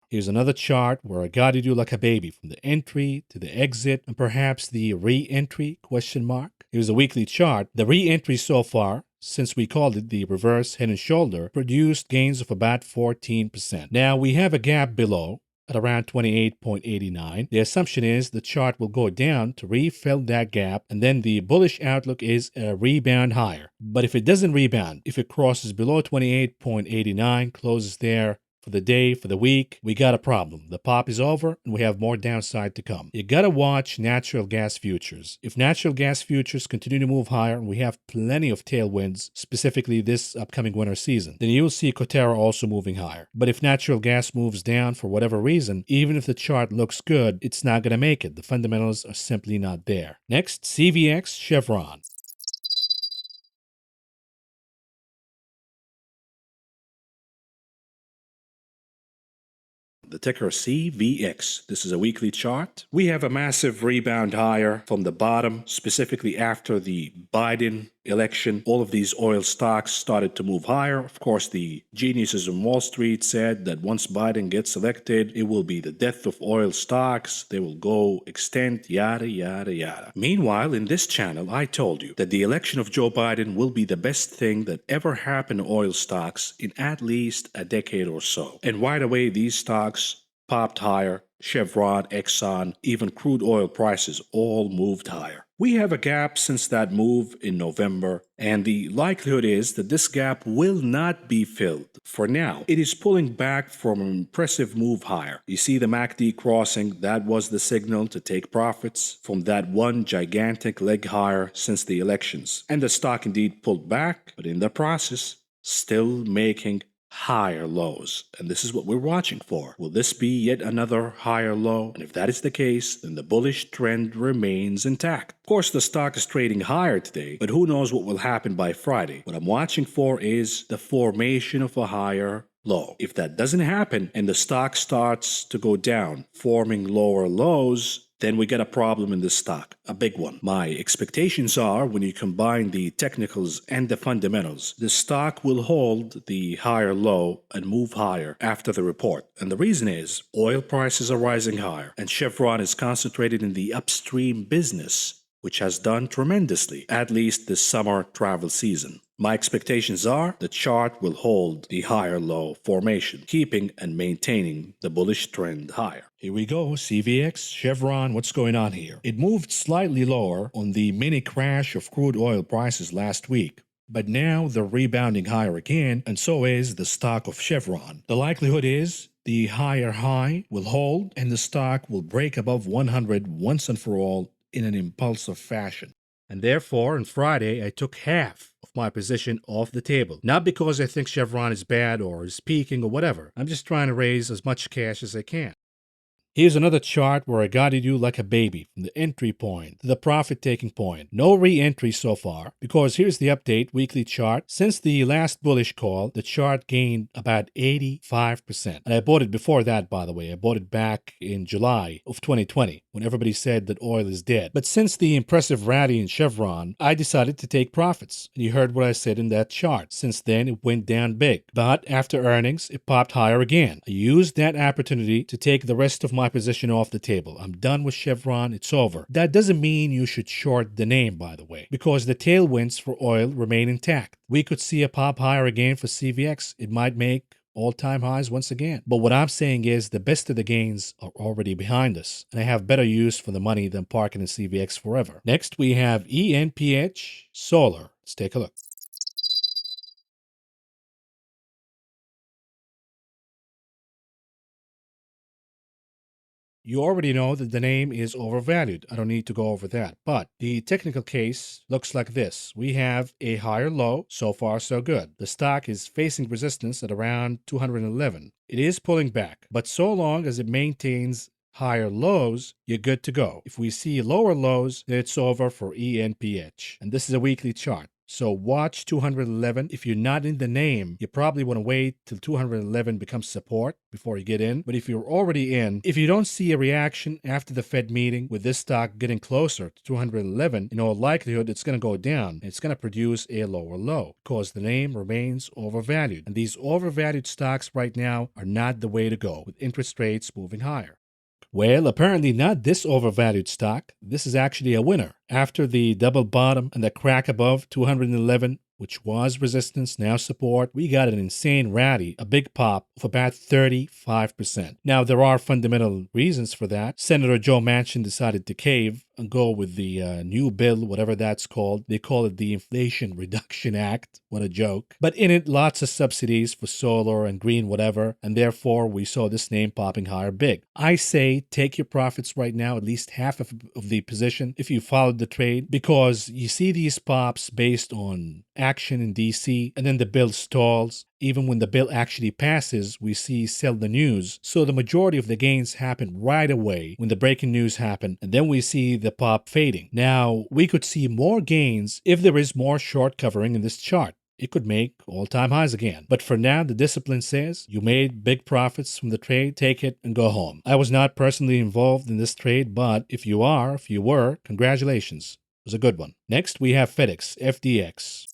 Here's another chart where I guided you like a baby from the entry to the exit and perhaps the re-entry question mark. Here's a weekly chart. The re-entry so far, since we called it the reverse head and shoulder, produced gains of about 14%. Now we have a gap below at around 28.89. The assumption is the chart will go down to refill that gap, and then the bullish outlook is a rebound higher. But if it doesn't rebound, if it crosses below 28.89, closes there for the day, for the week, we got a problem. The pop is over and we have more downside to come. You gotta watch natural gas futures. If natural gas futures continue to move higher and we have plenty of tailwinds, specifically this upcoming winter season, then you'll see CTRA also moving higher. But if natural gas moves down for whatever reason, even if the chart looks good, it's not gonna make it. The fundamentals are simply not there. Next, CVX Chevron. The ticker CVX. This is a weekly chart. We have a massive rebound higher from the bottom, specifically after the Biden election. All of these oil stocks started to move higher. Of course, the geniuses on Wall Street said that once Biden gets elected, it will be the death of oil stocks. They will go extinct, yada, yada, yada. Meanwhile, in this channel, I told you that the election of Joe Biden will be the best thing that ever happened to oil stocks in at least a decade or so. And right away, these stocks popped higher. Chevron, Exxon, even crude oil prices all moved higher. We have a gap since that move in November, and the likelihood is that this gap will not be filled. For now, it is pulling back from an impressive move higher. You see the MACD crossing, that was the signal to take profits from that one gigantic leg higher since the elections. And the stock indeed pulled back, but in the process, still making higher lows. And this is what we're watching for. Will this be yet another higher low? And if that is the case, then the bullish trend remains intact. Of course, the stock is trading higher today, but who knows what will happen by Friday. What I'm watching for is the formation of a higher low. If that doesn't happen and the stock starts to go down, forming lower lows, then we get a problem in this stock, a big one. My expectations are when you combine the technicals and the fundamentals, the stock will hold the higher low and move higher after the report. And the reason is oil prices are rising higher and Chevron is concentrated in the upstream business, which has done tremendously, at least this summer travel season. My expectations are the chart will hold the higher low formation, keeping and maintaining the bullish trend higher. Here we go, CVX, Chevron, what's going on here? It moved slightly lower on the mini crash of crude oil prices last week, but now they're rebounding higher again, and so is the stock of Chevron. The likelihood is the higher high will hold and the stock will break above 100 once and for all in an impulsive fashion. And therefore, on Friday, I took half of my position off the table. Not because I think Chevron is bad or is peaking or whatever. I'm just trying to raise as much cash as I can. Here's another chart where I guided you like a baby from the entry point to the profit taking point. No re-entry so far, because here's the update weekly chart. Since the last bullish call, the chart gained about 85%. And I bought it before that, by the way. I bought it back in July of 2020 when everybody said that oil is dead. But since the impressive rally in Chevron, I decided to take profits. And you heard what I said in that chart. Since then, it went down big. But after earnings, it popped higher again. I used that opportunity to take the rest of my position off the table. I'm done with Chevron. It's over. That doesn't mean you should short the name, by the way, because the tailwinds for oil remain intact. We could see a pop higher again for CVX. It might make all-time highs once again. But what I'm saying is the best of the gains are already behind us, and I have better use for the money than parking in CVX forever. Next, we have ENPH Solar. Let's take a look. You already know that the name is overvalued. I don't need to go over that. But the technical case looks like this. We have a higher low. So far, so good. The stock is facing resistance at around 211. It is pulling back, but so long as it maintains higher lows, you're good to go. If we see lower lows, then it's over for ENPH. And this is a weekly chart. So watch 211. If you're not in the name, you probably want to wait till 211 becomes support before you get in. But if you're already in, if you don't see a reaction after the Fed meeting with this stock getting closer to 211, in all likelihood, it's going to go down. It's going to produce a lower low because the name remains overvalued. And these overvalued stocks right now are not the way to go with interest rates moving higher. Well, apparently not this overvalued stock. This is actually a winner. After the double bottom and the crack above 211, which was resistance, now support, we got an insane rally, a big pop of about 35%. Now, there are fundamental reasons for that. Senator Joe Manchin decided to cave and go with the new bill, whatever that's called. They call it the Inflation Reduction Act. What a joke. But in it, lots of subsidies for solar and green whatever, and therefore we saw this name popping higher big. I say take your profits right now, at least half of the position, if you followed the trade, because you see these pops based on action in DC, and then the bill stalls. Even when the bill actually passes, we see sell the news. So the majority of the gains happen right away when the breaking news happen, and then we see the pop fading. Now, we could see more gains if there is more short covering in this chart. It could make all-time highs again. But for now, the discipline says you made big profits from the trade, take it and go home. I was not personally involved in this trade, but if you were, congratulations. It was a good one. Next, we have FedEx, FDX.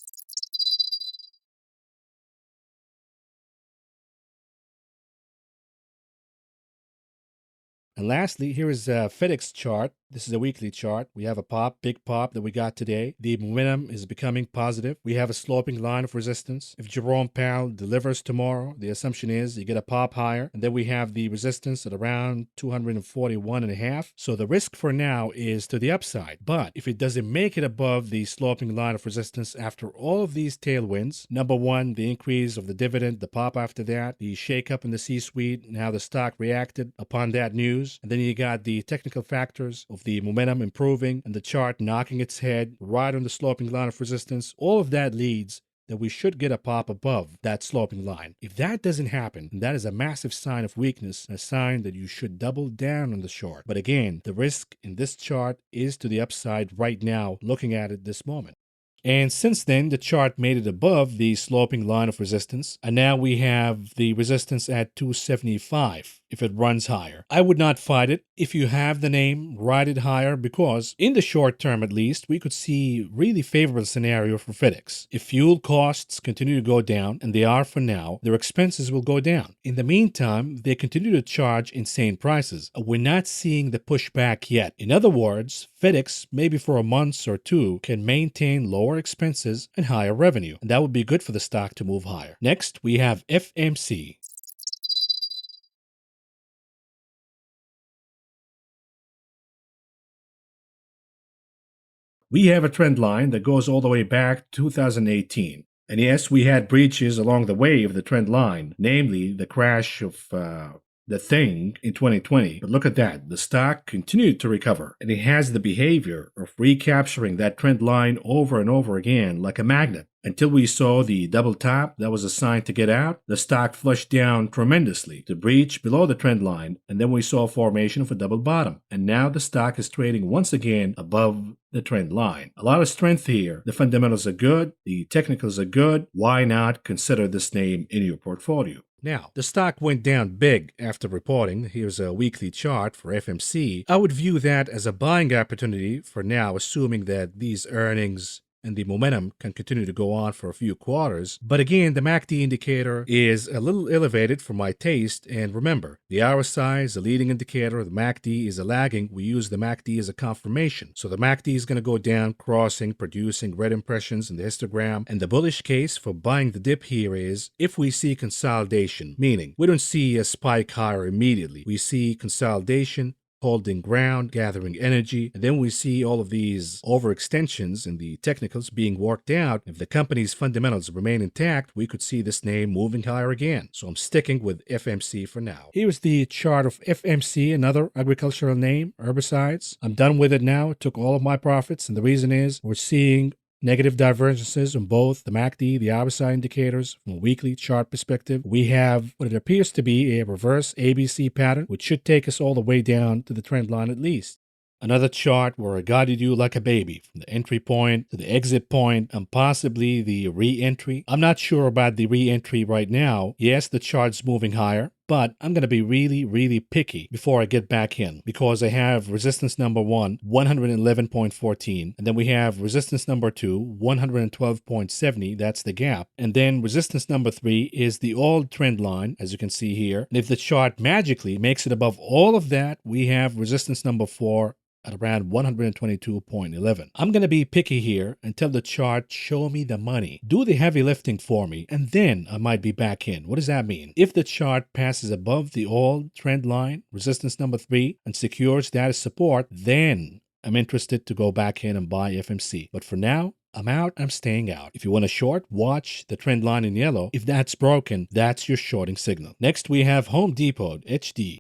And lastly, here is a FedEx chart. This is a weekly chart. We have a pop, big pop that we got today. The momentum is becoming positive. We have a sloping line of resistance. If Jerome Powell delivers tomorrow, the assumption is you get a pop higher. And then we have the resistance at around 241.5. So the risk for now is to the upside. But if it doesn't make it above the sloping line of resistance after all of these tailwinds, number one, the increase of the dividend, the pop after that, the shakeup in the C-suite, and how the stock reacted upon that news. And then you got the technical factors of the momentum improving and the chart knocking its head right on the sloping line of resistance. All of that leads that we should get a pop above that sloping line. If that doesn't happen, that is a massive sign of weakness, a sign that you should double down on the short. But again, the risk in this chart is to the upside right now, looking at it this moment. And since then, the chart made it above the sloping line of resistance, and now we have the resistance at 275 if it runs higher. I would not fight it. If you have the name, ride it higher, because in the short term at least, we could see really favorable scenario for FedEx. If fuel costs continue to go down, and they are for now, their expenses will go down. In the meantime, they continue to charge insane prices. We're not seeing the pushback yet. In other words, FedEx, maybe for a month or two, can maintain lower expenses and higher revenue, and that would be good for the stock to move higher. Next, we have FMC. We have a trend line that goes all the way back to 2018. And yes, we had breaches along the way of the trend line, namely the crash of the thing in 2020. But look at that. The stock continued to recover, and it has the behavior of recapturing that trend line over and over again like a magnet. Until we saw the double top that was a sign to get out, the stock flushed down tremendously to breach below the trend line, and then we saw formation of a double bottom. And now the stock is trading once again above the trend line. A lot of strength here. The fundamentals are good, the technicals are good. Why not consider this name in your portfolio? Now, the stock went down big after reporting. Here's a weekly chart for FMC. I would view that as a buying opportunity for now, assuming that these earnings and the momentum can continue to go on for a few quarters. But again, the MACD indicator is a little elevated for my taste. And remember, the RSI is a leading indicator. The MACD is a lagging. We use the MACD as a confirmation. So the MACD is going to go down, crossing, producing red impressions in the histogram. And the bullish case for buying the dip here is if we see consolidation, meaning we don't see a spike higher immediately. We see consolidation, holding ground, gathering energy, and then we see all of these overextensions in the technicals being worked out. If the company's fundamentals remain intact, we could see this name moving higher again. So I'm sticking with FMC for now. Here's the chart of FMC, another agricultural name, herbicides. I'm done with it now. It took all of my profits, and the reason is we're seeing negative divergences on both the MACD, the RSI indicators. From a weekly chart perspective, we have what it appears to be a reverse ABC pattern, which should take us all the way down to the trend line at least. Another chart where I guided you like a baby from the entry point to the exit point and possibly the re-entry. I'm not sure about the re-entry right now. Yes, the chart's moving higher, but I'm going to be really picky before I get back in because I have resistance number 1, 111.14, and then we have resistance number 2, 112.70, that's the gap, and then resistance number 3 is the old trend line, as you can see here. And if the chart magically makes it above all of that, we have resistance number 4 at around 122.11. I'm going to be picky here until the chart show me the money. Do the heavy lifting for me, and then I might be back in. What does that mean? If the chart passes above the old trend line, resistance number 3, and secures that as support, then I'm interested to go back in and buy FMC. But for now, I'm out, I'm staying out. If you want to short, watch the trend line in yellow. If that's broken, that's your shorting signal. Next, we have Home Depot, HD.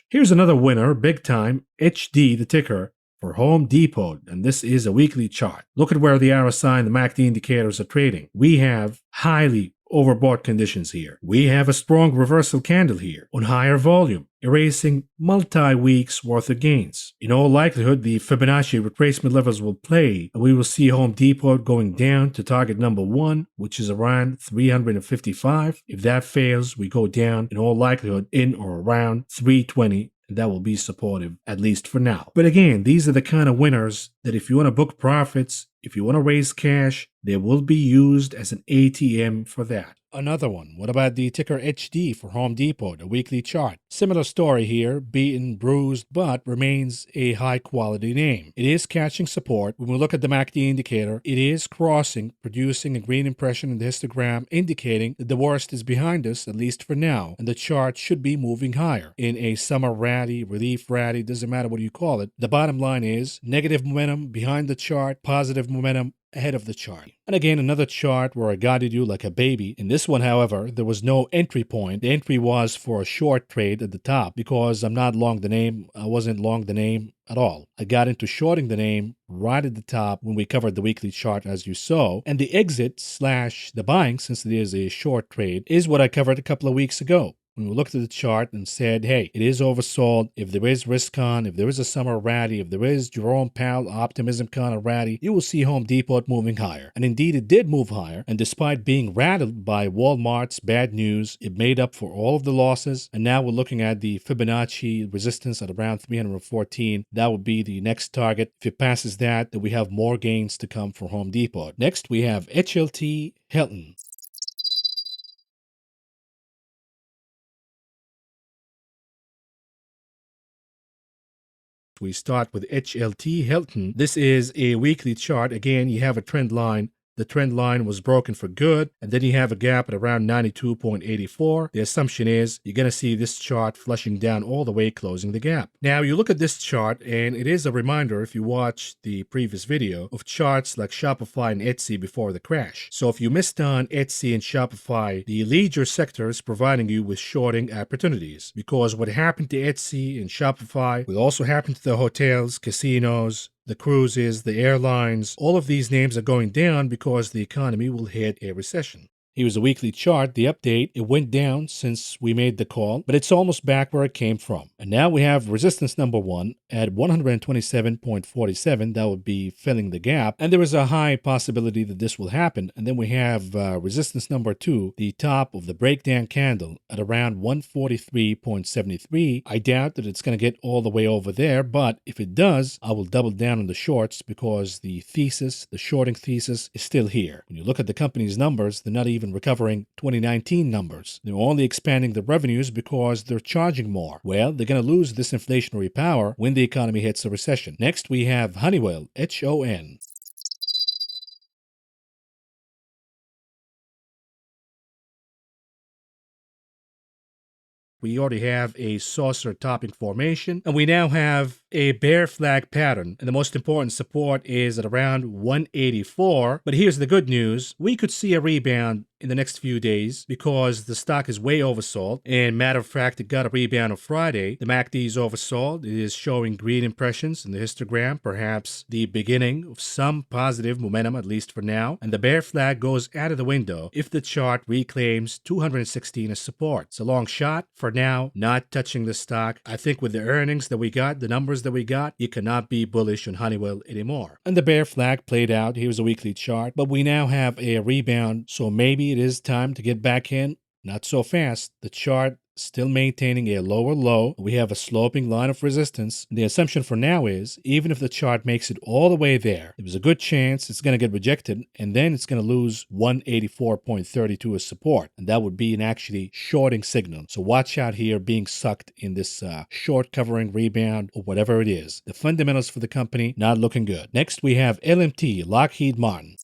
Here's another winner, big time, HD, the ticker for Home Depot, and this is a weekly chart. Look at where the RSI and the MACD indicators are trading. We have highly overbought conditions here. We have a strong reversal candle here on higher volume, erasing multi-weeks worth of gains. In all likelihood, the Fibonacci retracement levels will play, and we will see Home Depot going down to target number 1, which is around 355. If that fails, we go down in all likelihood in or around 320. That will be supportive, at least for now. But again, these are the kind of winners that if you want to book profits, if you want to raise cash, they will be used as an ATM for that. Another one. What about the ticker HD for Home Depot, the weekly chart? Similar story here, beaten, bruised, but remains a high quality name. It is catching support. When we look at the MACD indicator, it is crossing, producing a green impression in the histogram, indicating that the worst is behind us, at least for now, and the chart should be moving higher. In a summer rally, relief rally, doesn't matter what you call it, the bottom line is negative momentum behind the chart, positive momentum ahead of the chart. And again, another chart where I guided you like a baby. In this one, however, there was no entry point. The entry was for a short trade at the top because I'm not long the name. I wasn't long the name at all. I got into shorting the name right at the top when we covered the weekly chart, as you saw. And the exit / the buying, since it is a short trade, is what I covered a couple of weeks ago. When we looked at the chart and said, hey, it is oversold. If there is risk on, if there is a summer rally, if there is Jerome Powell optimism kind of rally, you will see Home Depot moving higher. And indeed, it did move higher. And despite being rattled by Walmart's bad news, it made up for all of the losses. And now we're looking at the Fibonacci resistance at around 314. That would be the next target. If it passes that, then we have more gains to come for Home Depot. Next, we have HLT Hilton. We start with HLT Hilton. This is a weekly chart. Again, you have a trend line the trend line was broken for good, and then you have a gap at around 92.84. The assumption is you're going to see this chart flushing down all the way, closing the gap. Now, you look at this chart, and it is a reminder, if you watch the previous video, of charts like Shopify and Etsy before the crash. So if you missed on Etsy and Shopify, the leisure sector is providing you with shorting opportunities, because what happened to Etsy and Shopify will also happen to the hotels, casinos, the cruises, the airlines. All of these names are going down because the economy will hit a recession. Here's a weekly chart. The update, it went down since we made the call, but it's almost back where it came from. And now we have resistance number 1 at 127.47. That would be filling the gap. And there is a high possibility that this will happen. And then we have resistance number 2, the top of the breakdown candle at around 143.73. I doubt that it's going to get all the way over there, but if it does, I will double down on the shorts because the thesis, the shorting thesis, is still here. When you look at the company's numbers, they're not even recovering 2019 numbers. They're only expanding the revenues because they're charging more. Well, they're going to lose this inflationary power when the economy hits a recession. Next, we have Honeywell, HON. We already have a saucer topping formation, and we now have a bear flag pattern. And the most important support is at around 184. But here's the good news. We could see a rebound in the next few days because the stock is way oversold. And matter of fact, it got a rebound on Friday. The MACD is oversold. It is showing green impressions in the histogram, perhaps the beginning of some positive momentum, at least for now. And the bear flag goes out of the window if the chart reclaims 216 as support. It's a long shot. For now, not touching the stock. I think with the earnings that we got, the numbers that we got, you cannot be bullish on Honeywell anymore. And the bear flag played out. Here's a weekly chart, but we now have a rebound, so maybe it is time to get back in. Not so fast. The chart still maintaining a lower low. We have a sloping line of resistance. The assumption for now is, even if the chart makes it all the way there is a good chance it's going to get rejected, and then it's going to lose 184.32 as support. And that would be an actually shorting signal. So watch out here being sucked in this short covering rebound or whatever it is. The fundamentals for the company not looking good. Next, we have LMT, Lockheed Martin.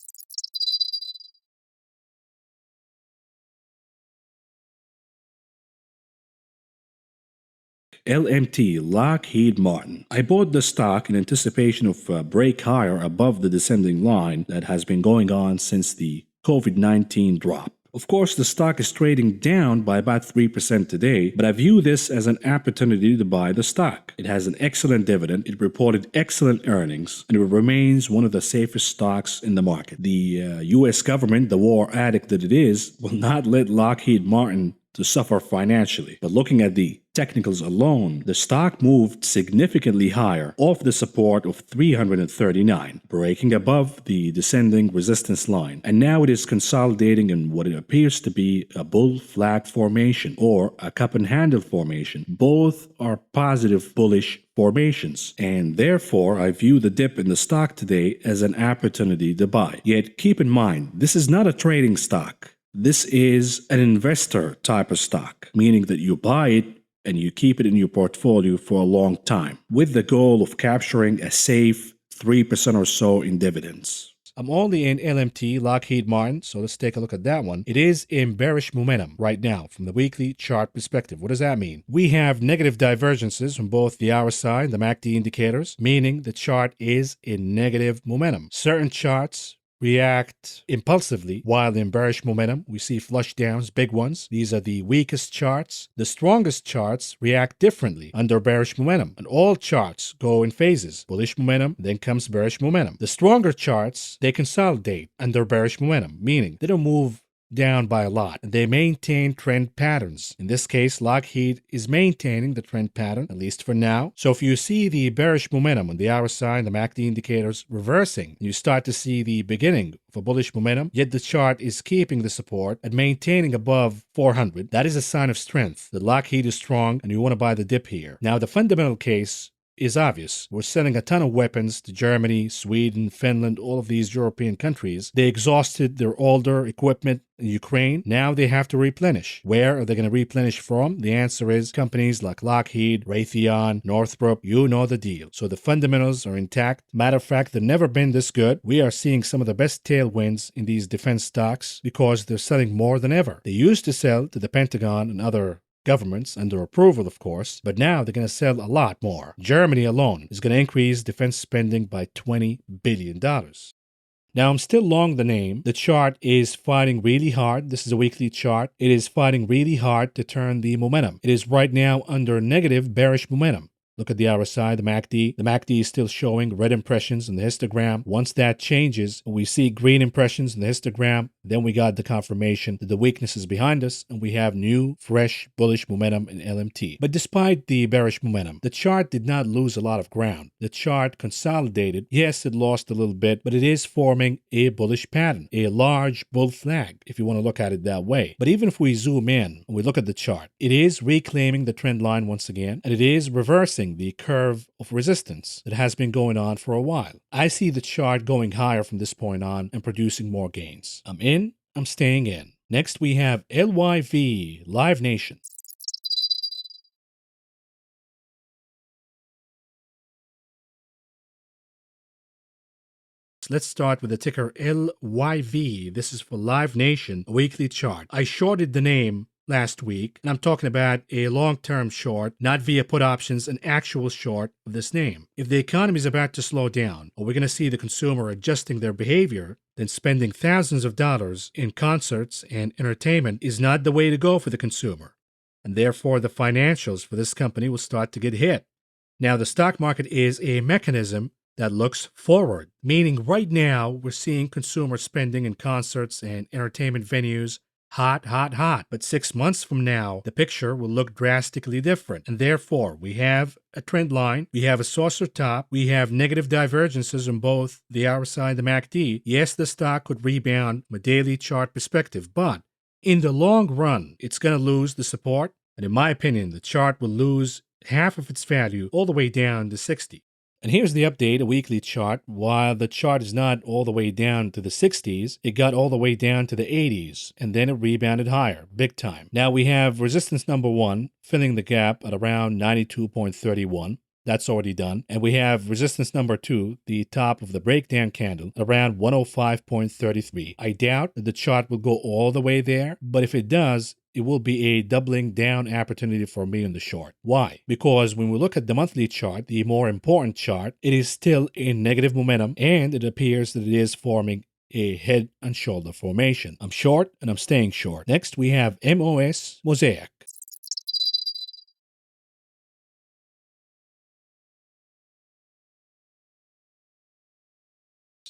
LMT, Lockheed Martin. I bought the stock in anticipation of a break higher above the descending line that has been going on since the COVID-19 drop. Of course, the stock is trading down by about 3% today, but I view this as an opportunity to buy the stock. It has an excellent dividend, it reported excellent earnings, and it remains one of the safest stocks in the market. The U.S. government, the war addict that it is, will not let Lockheed Martin to suffer financially. But looking at the technicals alone, the stock moved significantly higher off the support of 339, breaking above the descending resistance line. And now it is consolidating in what it appears to be a bull flag formation or a cup and handle formation. Both are positive bullish formations, and therefore I view the dip in the stock today as an opportunity to buy. Yet keep in mind, this is not a trading stock. This is an investor type of stock, meaning that you buy it and you keep it in your portfolio for a long time with the goal of capturing a safe 3% or so in dividends. I'm only in LMT, Lockheed Martin, so let's take a look at that one. It is in bearish momentum right now from the weekly chart perspective. What does that mean? We have negative divergences from both the RSI and the MACD indicators, meaning the chart is in negative momentum. Certain charts react impulsively, while in bearish momentum we see flush downs, big ones. These are the weakest charts. The strongest charts react differently under bearish momentum, and all charts go in phases. Bullish momentum, then comes bearish momentum. The stronger charts, they consolidate under bearish momentum, meaning they don't move down by a lot, and they maintain trend patterns. In this case, Lockheed is maintaining the trend pattern, at least for now. So if you see the bearish momentum on the RSI and the MACD indicators reversing, you start to see the beginning of a bullish momentum, yet the chart is keeping the support and maintaining above 400. That is a sign of strength, that Lockheed is strong and you want to buy the dip here. Now, the fundamental case is obvious. We're selling a ton of weapons to Germany, Sweden, Finland, all of these European countries. They exhausted their older equipment in Ukraine. Now they have to replenish. Where are they going to replenish from? The answer is companies like Lockheed, Raytheon, Northrop. You know the deal. So the fundamentals are intact. Matter of fact, they've never been this good. We are seeing some of the best tailwinds in these defense stocks because they're selling more than ever. They used to sell to the Pentagon and other governments under approval, of course, but now they're going to sell a lot more. Germany alone is going to increase defense spending by $20 billion. Now, I'm still long the name. The chart is fighting really hard. This is a weekly chart. It is fighting really hard to turn the momentum. It is right now under negative bearish momentum. Look at the RSI, the MACD. The MACD is still showing red impressions in the histogram. Once that changes, and we see green impressions in the histogram, then we got the confirmation that the weakness is behind us and we have new, fresh, bullish momentum in LMT. But despite the bearish momentum, the chart did not lose a lot of ground. The chart consolidated. Yes, it lost a little bit, but it is forming a bullish pattern, a large bull flag, if you want to look at it that way. But even if we zoom in and we look at the chart, it is reclaiming the trend line once again, and it is reversing the curve of resistance that has been going on for a while. I see the chart going higher from this point on and producing more gains. I'm in, I'm staying in. Next we have LYV, Live Nation. Let's start with the ticker LYV. This is for Live Nation, a weekly chart. I shorted the name last week, and I'm talking about a long-term short, not via put options, an actual short of this name. If the economy is about to slow down, or we're going to see the consumer adjusting their behavior, then spending thousands of dollars in concerts and entertainment is not the way to go for the consumer. And therefore, the financials for this company will start to get hit. Now, the stock market is a mechanism that looks forward, meaning right now we're seeing consumer spending in concerts and entertainment venues hot, hot, hot. But 6 months from now, the picture will look drastically different. And therefore, we have a trend line, we have a saucer top, we have negative divergences in both the RSI and the MACD. Yes, the stock could rebound from a daily chart perspective, but in the long run, it's going to lose the support. And in my opinion, the chart will lose half of its value all the way down to 60. And here's the update, a weekly chart. While the chart is not all the way down to the 60s, it got all the way down to the 80s, and then it rebounded higher, big time. Now we have resistance number 1 filling the gap at around 92.31. That's already done. And we have resistance number 2, the top of the breakdown candle, around 105.33. I doubt that the chart will go all the way there, but if it does, it will be a doubling down opportunity for me in the short. Why? Because when we look at the monthly chart, the more important chart, it is still in negative momentum, and it appears that it is forming a head and shoulder formation. I'm short and I'm staying short. Next, we have MOS Mosaic.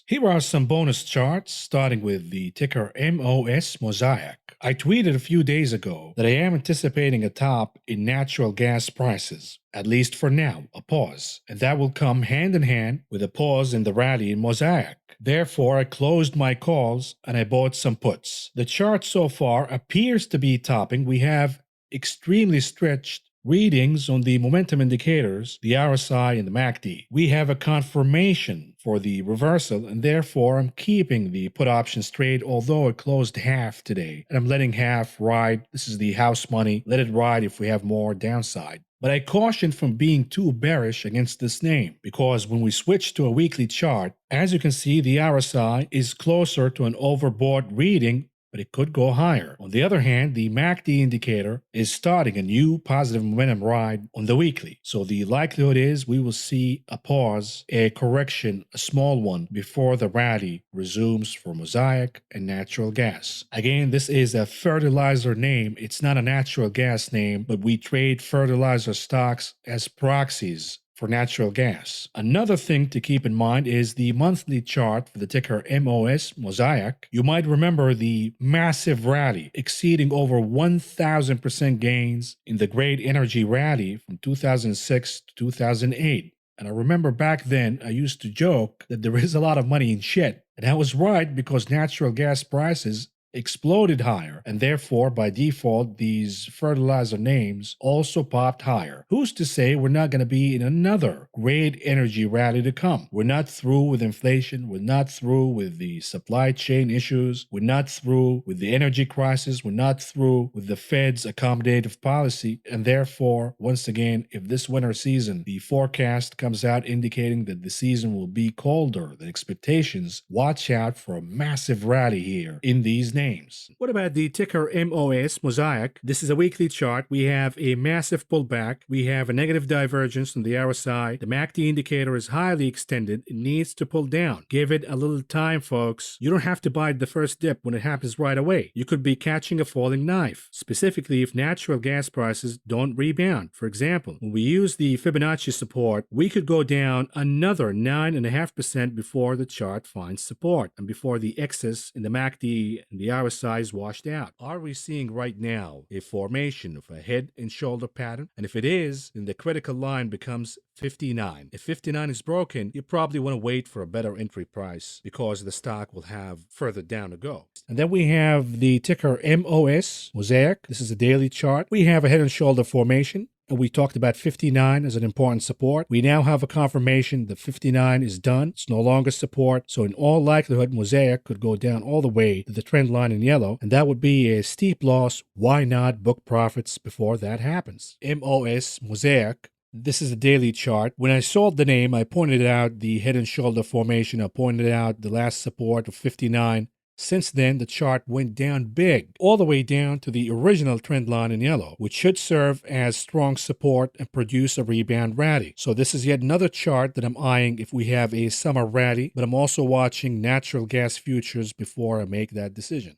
Here are some bonus charts, starting with the ticker MOS Mosaic. I tweeted a few days ago that I am anticipating a top in natural gas prices, at least for now, a pause, and that will come hand in hand with a pause in the rally in Mosaic. Therefore, I closed my calls and I bought some puts. The chart so far appears to be topping. We have extremely stretched readings on the momentum indicators, the RSI and the MACD. We have a confirmation for the reversal, and therefore I'm keeping the put options trade, although it closed half today, and I'm letting half ride. This is the house money. Let it ride if we have more downside. But I caution from being too bearish against this name, because when we switch to a weekly chart, as you can see, the RSI is closer to an overbought reading, but it could go higher. On the other hand, the MACD indicator is starting a new positive momentum ride on the weekly. So the likelihood is we will see a pause, a correction, a small one, before the rally resumes for Mosaic and natural gas. Again, this is a fertilizer name. It's not a natural gas name, but we trade fertilizer stocks as proxies for natural gas. Another thing to keep in mind is the monthly chart for the ticker MOS Mosaic. You might remember the massive rally exceeding over 1,000% gains in the great energy rally from 2006 to 2008. And I remember back then I used to joke that there is a lot of money in shit. And I was right, because natural gas prices exploded higher, and therefore, by default, these fertilizer names also popped higher. Who's to say we're not going to be in another great energy rally to come? We're not through with inflation. We're not through with the supply chain issues. We're not through with the energy crisis. We're not through with the Fed's accommodative policy. And therefore, once again, if this winter season, the forecast comes out indicating that the season will be colder than expectations, watch out for a massive rally here in these names. What about the ticker MOS Mosaic? This is a weekly chart. We have a massive pullback. We have a negative divergence on the RSI. The MACD indicator is highly extended. It needs to pull down. Give it a little time, folks. You don't have to buy the first dip when it happens right away. You could be catching a falling knife, specifically if natural gas prices don't rebound. For example, when we use the Fibonacci support, we could go down another 9.5% before the chart finds support and before the excess in the MACD and the RSI is washed out. Are we seeing right now a formation of a head and shoulder pattern? And if it is, then the critical line becomes 59. If 59 is broken, you probably want to wait for a better entry price because the stock will have further down to go. And then we have the ticker MOS, Mosaic. This is a daily chart. We have a head and shoulder formation. And we talked about 59 as an important support. We now have a confirmation that 59 is done. It's no longer support. So in all likelihood, Mosaic could go down all the way to the trend line in yellow. And that would be a steep loss. Why not book profits before that happens? MOS, Mosaic. This is a daily chart. When I sold the name, I pointed out the head and shoulder formation. I pointed out the last support of 59. Since then, the chart went down big, all the way down to the original trend line in yellow, which should serve as strong support and produce a rebound rally. So this is yet another chart that I'm eyeing if we have a summer rally, but I'm also watching natural gas futures before I make that decision.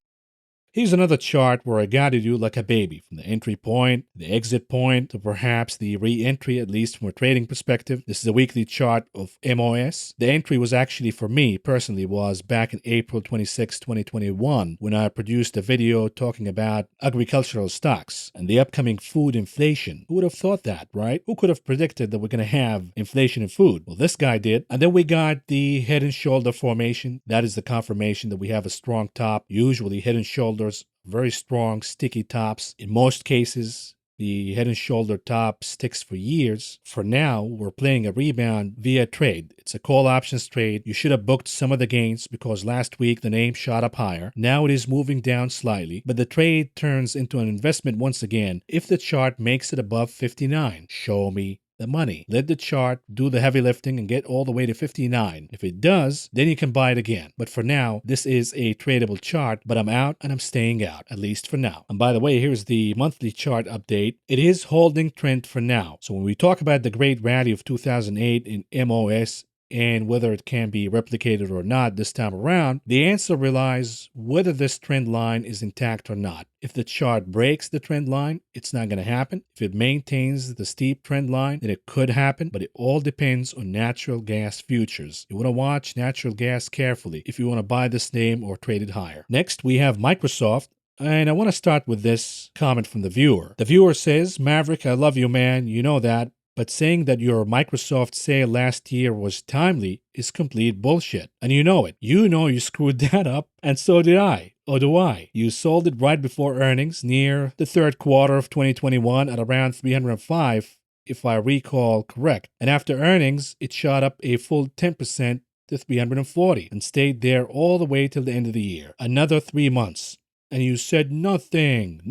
Here's another chart where I got to do like a baby, from the entry point, the exit point, to perhaps the re-entry, at least from a trading perspective. This is a weekly chart of MOS. The entry was actually, for me personally, was back in April 26, 2021, when I produced a video talking about agricultural stocks and the upcoming food inflation. Who would have thought that, right? Who could have predicted that we're going to have inflation in food? Well, this guy did. And then we got the head and shoulder formation. That is the confirmation that we have a strong top, usually head and shoulders, very strong, sticky tops. In most cases, the head and shoulder top sticks for years. For now, we're playing a rebound via trade. It's a call options trade. You should have booked some of the gains because last week the name shot up higher. Now it is moving down slightly, but the trade turns into an investment once again if the chart makes it above 59. Show me the money. Let the chart do the heavy lifting and get all the way to 59. If it does, then you can buy it again. But for now, this is a tradable chart, but I'm out and I'm staying out, at least for now. And by the way, here's the monthly chart update. It is holding trend for now. So when we talk about the great rally of 2008 in MOS, and whether it can be replicated or not this time around, the answer relies whether this trend line is intact or not. If the chart breaks the trend line, it's not going to happen. If it maintains the steep trend line, then it could happen, but it all depends on natural gas futures. You want to watch natural gas carefully if you want to buy this name or trade it higher. Next, we have Microsoft. And I want to start with this comment from the viewer. The viewer says, Maverick, I love you, man. You know that. But saying that your Microsoft sale last year was timely is complete bullshit. And you know it. You know you screwed that up, and so did I. Or do I? You sold it right before earnings, near the third quarter of 2021 at around 305, if I recall correct. And after earnings, it shot up a full 10% to 340 and stayed there all the way till the end of the year. Another 3 months. And you said nothing.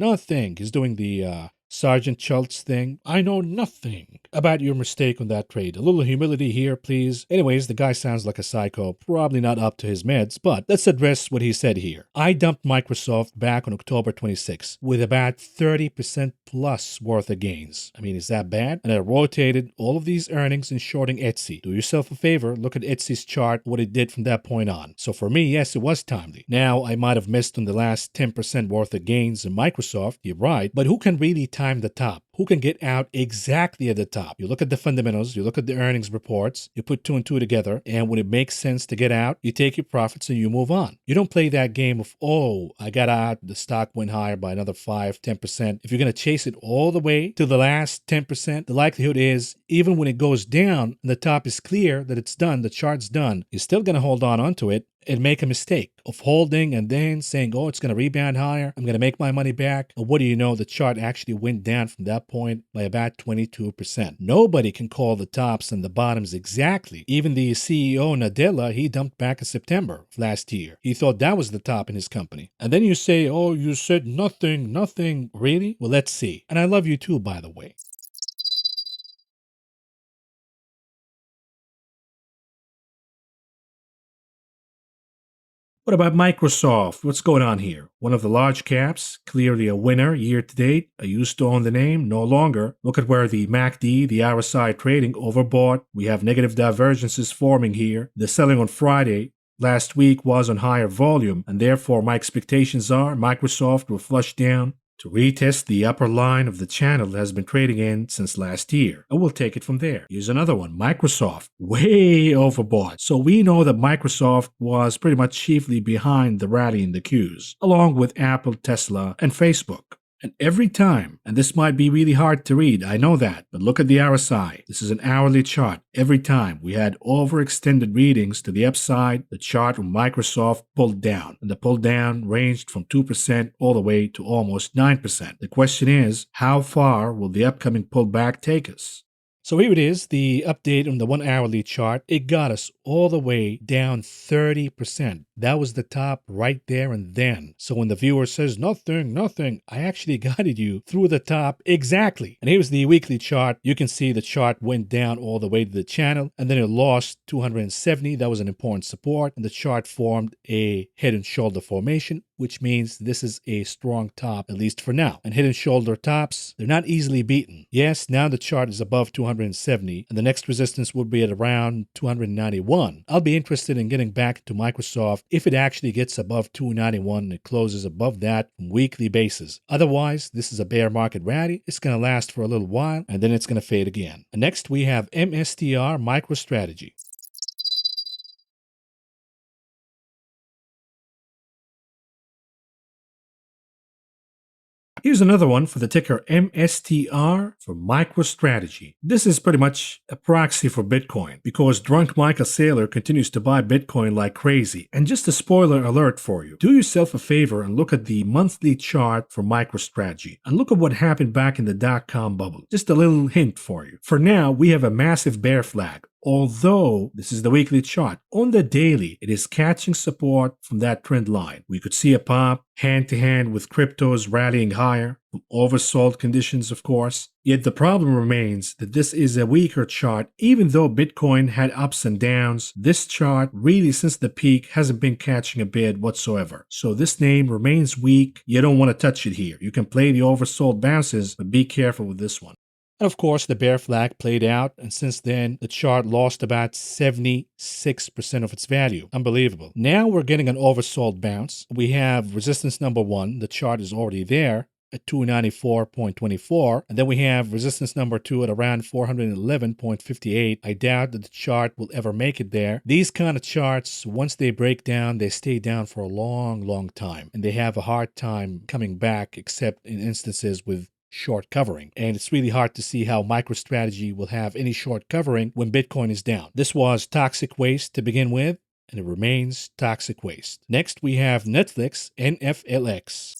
He's doing the Sergeant Schultz thing. I know nothing about your mistake on that trade. A little humility here, please. Anyways, the guy sounds like a psycho, probably not up to his meds, but let's address what he said here. I dumped Microsoft back on October 26 with about 30% plus worth of gains. I mean, is that bad? And I rotated all of these earnings in shorting Etsy. Do yourself a favor, look at Etsy's chart, what it did from that point on. So for me, yes, it was timely. Now, I might have missed on the last 10% worth of gains in Microsoft, you're right, but who can really time the top? Who can get out exactly at the top? You look at the fundamentals, you look at the earnings reports, you put two and two together, and when it makes sense to get out, you take your profits and you move on. You don't play that game of, oh, I got out, the stock went higher by another 5, 10%. If you're going to chase it all the way to the last 10%, the likelihood is, even when it goes down and the top is clear that it's done, the chart's done, you're still going to hold on onto it, and make a mistake of holding and then saying, oh, it's going to rebound higher. I'm going to make my money back. And what do you know? The chart actually went down from that point by about 22%. Nobody can call the tops and the bottoms exactly. Even the CEO, Nadella, he dumped back in September of last year. He thought that was the top in his company. And then you say, oh, you said nothing. Really? Well, let's see. And I love you too, by the way. What about Microsoft? What's going on here? One of the large caps, clearly a winner year to date. I used to own the name, no longer. Look at where the MACD, the RSI trading overbought. We have negative divergences forming here. The selling on Friday last week was on higher volume, and therefore my expectations are Microsoft will flush down to retest the upper line of the channel that has been trading in since last year. And we'll take it from there. Here's another one, Microsoft, way overbought. So we know that Microsoft was pretty much chiefly behind the rally in the Qs, along with Apple, Tesla, and Facebook. And every time, and this might be really hard to read, I know that, but look at the RSI. This is an hourly chart. Every time we had overextended readings to the upside, the chart from Microsoft pulled down. And the pull down ranged from 2% all the way to almost 9%. The question is, how far will the upcoming pullback take us? So here it is, the update on the 1 hourly chart. It got us all the way down 30%. That was the top right there and then. So when the viewer says nothing, I actually guided you through the top exactly. And here's the weekly chart. You can see the chart went down all the way to the channel and then it lost 270. That was an important support. And the chart formed a head and shoulder formation, which means this is a strong top, at least for now. And head and shoulder tops, they're not easily beaten. Yes, now the chart is above 270, and the next resistance would be at around 291. I'll be interested in getting back to Microsoft if it actually gets above 291 and it closes above that on a weekly basis. Otherwise, this is a bear market rally. It's going to last for a little while, and then it's going to fade again. And next, we have MSTR MicroStrategy. Here's another one for the ticker MSTR for MicroStrategy. This is pretty much a proxy for Bitcoin because drunk Michael Saylor continues to buy Bitcoin like crazy. And just a spoiler alert for you, do yourself a favor and look at the monthly chart for MicroStrategy and look at what happened back in the dot-com bubble. Just a little hint for you. For now, we have a massive bear flag. Although this is the weekly chart, on the daily, it is catching support from that trend line. We could see a pop hand to hand with cryptos rallying higher, from oversold conditions, of course. Yet the problem remains that this is a weaker chart. Even though Bitcoin had ups and downs, this chart really since the peak hasn't been catching a bid whatsoever. So this name remains weak. You don't want to touch it here. You can play the oversold bounces, but be careful with this one. And of course, the bear flag played out, and since then, the chart lost about 76% of its value. Unbelievable. Now we're getting an oversold bounce. We have resistance number 1. The chart is already there at 294.24, and then we have resistance number 2 at around 411.58. I doubt that the chart will ever make it there. These kind of charts, once they break down, they stay down for a long time, and they have a hard time coming back except in instances with short covering. And it's really hard to see how MicroStrategy will have any short covering when Bitcoin is down. This was toxic waste to begin with, and it remains toxic waste. Next, we have Netflix, NFLX.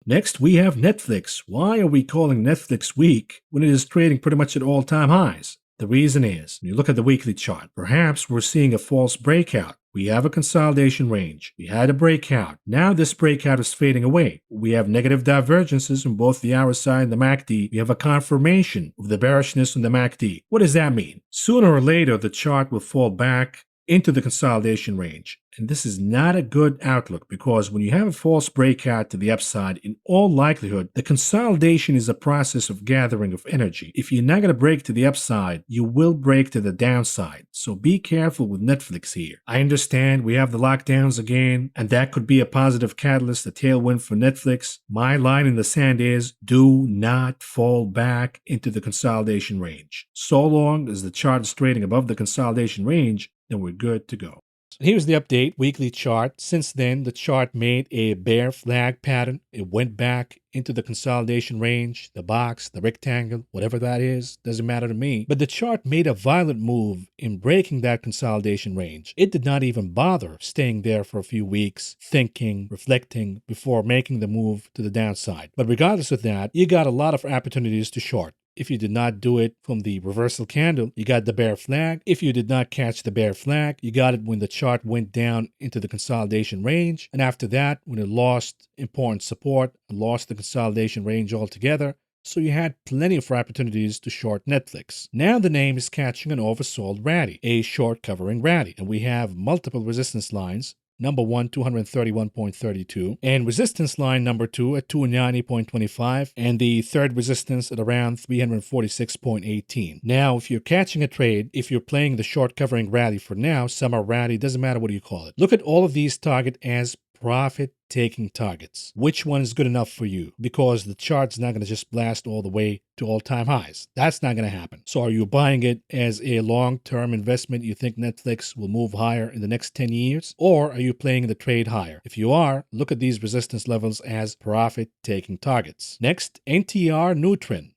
Next, we have Netflix. Why are we calling Netflix weak when it is trading pretty much at all-time highs? The reason is, when you look at the weekly chart, perhaps we're seeing a false breakout. We have a consolidation range. We had a breakout. Now this breakout is fading away. We have negative divergences in both the RSI and the MACD. We have a confirmation of the bearishness in the MACD. What does that mean? Sooner or later, the chart will fall back into the consolidation range. And this is not a good outlook because when you have a false breakout to the upside, in all likelihood, the consolidation is a process of gathering of energy. If you're not going to break to the upside, you will break to the downside. So be careful with Netflix here. I understand we have the lockdowns again, and that could be a positive catalyst, a tailwind for Netflix. My line in the sand is do not fall back into the consolidation range. So long as the chart is trading above the consolidation range, then we're good to go. Here's the update weekly chart. Since then, the chart made a bear flag pattern. It went back into the consolidation range, the box, the rectangle, whatever that is, doesn't matter to me. But the chart made a violent move in breaking that consolidation range. It did not even bother staying there for a few weeks, thinking, reflecting before making the move to the downside. But regardless of that, you got a lot of opportunities to short. If you did not do it from the reversal candle, you got the bear flag. If you did not catch the bear flag, you got it when the chart went down into the consolidation range. And after that, when it lost important support and lost the consolidation range altogether, so you had plenty of opportunities to short Netflix. Now the name is catching an oversold rally, a short covering rally, and we have multiple resistance lines. Number 1, 231.32, and resistance line number 2 at 290.25, and the third resistance at around 346.18. Now, if you're catching a trade, if you're playing the short covering rally for now, summer rally, doesn't matter what you call it. Look at all of these targets as profit-taking targets. Which one is good enough for you? Because the chart's not going to just blast all the way to all-time highs. That's not going to happen. So are you buying it as a long-term investment? You think Netflix will move higher in the next 10 years? Or are you playing the trade higher? If you are, look at these resistance levels as profit-taking targets. Next, NTR Nutrien.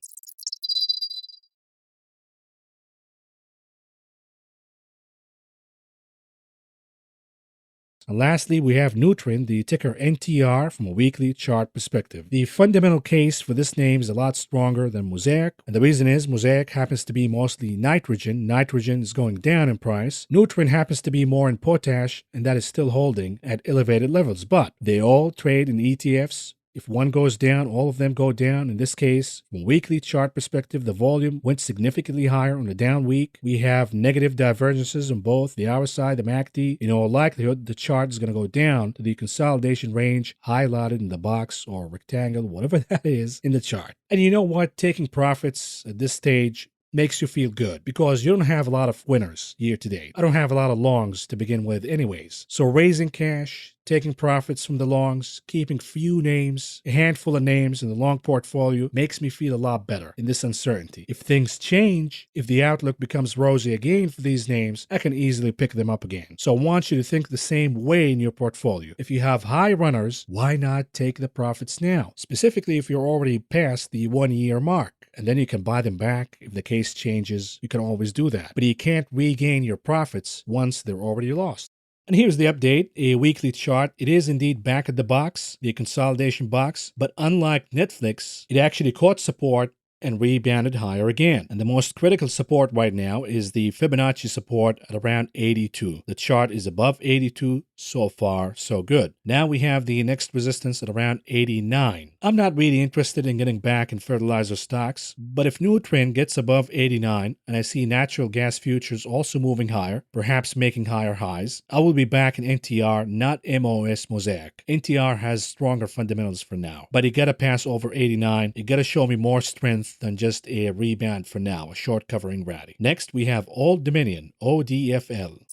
And lastly, we have Nutrien, the ticker NTR, from a weekly chart perspective. The fundamental case for this name is a lot stronger than Mosaic, and the reason is Mosaic happens to be mostly nitrogen. Nitrogen is going down in price. Nutrien happens to be more in potash, and that is still holding at elevated levels, but they all trade in ETFs. If one goes down, all of them go down. In this case, from a weekly chart perspective, the volume went significantly higher on the down week. We have negative divergences on both the RSI, the MACD. In all likelihood, the chart is going to go down to the consolidation range highlighted in the box or rectangle, whatever that is, in the chart. And you know what? Taking profits at this stage makes you feel good because you don't have a lot of winners year to date. I don't have a lot of longs to begin with anyways. So raising cash, taking profits from the longs, keeping few names, a handful of names in the long portfolio makes me feel a lot better in this uncertainty. If things change, if the outlook becomes rosy again for these names, I can easily pick them up again. So I want you to think the same way in your portfolio. If you have high runners, why not take the profits now? Specifically if you're already past the 1 year mark. And then you can buy them back. If the case changes, you can always do that. But you can't regain your profits once they're already lost. And here's the update, a weekly chart. It is indeed back at the box, the consolidation box, but unlike Netflix, it actually caught support and rebounded higher again. And the most critical support right now is the Fibonacci support at around 82. The chart is above 82. So far, so good. Now we have the next resistance at around 89. I'm not really interested in getting back in fertilizer stocks, but if Nutrien gets above 89 and I see natural gas futures also moving higher, perhaps making higher highs, I will be back in NTR, not MOS Mosaic. NTR has stronger fundamentals for now, but you gotta pass over 89. You gotta show me more strength than just a rebound for now, a short covering rally. Next, we have Old Dominion, ODFL.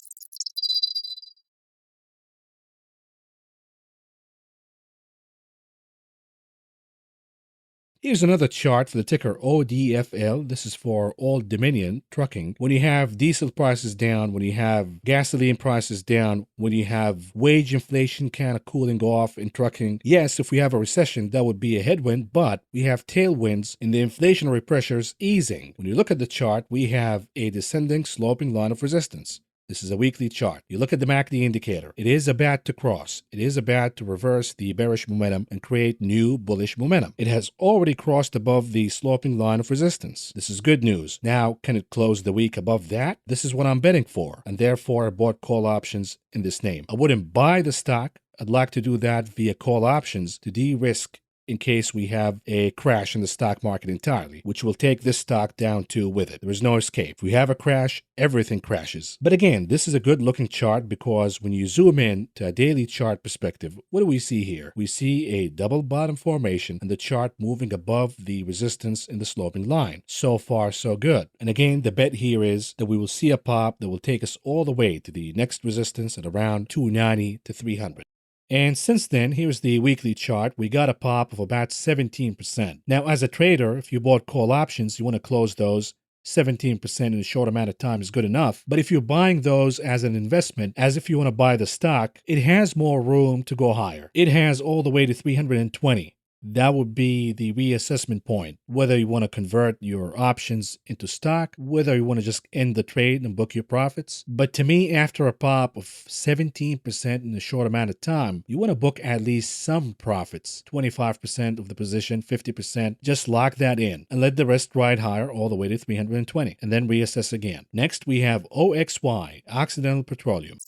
Here's another chart for the ticker ODFL. This is for Old Dominion Trucking. When you have diesel prices down, when you have gasoline prices down, when you have wage inflation kind of cooling off in trucking, yes, if we have a recession, that would be a headwind, but we have tailwinds in the inflationary pressures easing. When you look at the chart, we have a descending sloping line of resistance. This is a weekly chart. You look at the MACD indicator. It is about to cross. It is about to reverse the bearish momentum and create new bullish momentum. It has already crossed above the sloping line of resistance. This is good news. Now, can it close the week above that? This is what I'm betting for, and therefore I bought call options in this name. I wouldn't buy the stock. I'd like to do that via call options to de-risk in case we have a crash in the stock market entirely, which will take this stock down too with it. There is no escape. If we have a crash, everything crashes. But again, this is a good looking chart because when you zoom in to a daily chart perspective, what do we see here? We see a double bottom formation and the chart moving above the resistance in the sloping line. So far, so good. And again, the bet here is that we will see a pop that will take us all the way to the next resistance at around 290 to 300. And since then, here's the weekly chart. We got a pop of about 17%. Now, as a trader, if you bought call options, you want to close those 17% in a short amount of time is good enough. But if you're buying those as an investment, as if you want to buy the stock, it has more room to go higher. It has all the way to 320. That would be the reassessment point, whether you want to convert your options into stock, whether you want to just end the trade and book your profits. But to me, after a pop of 17% in a short amount of time, you want to book at least some profits, 25% of the position, 50%. Just lock that in and let the rest ride higher all the way to 320 and then reassess again. Next, we have OXY, Occidental Petroleum.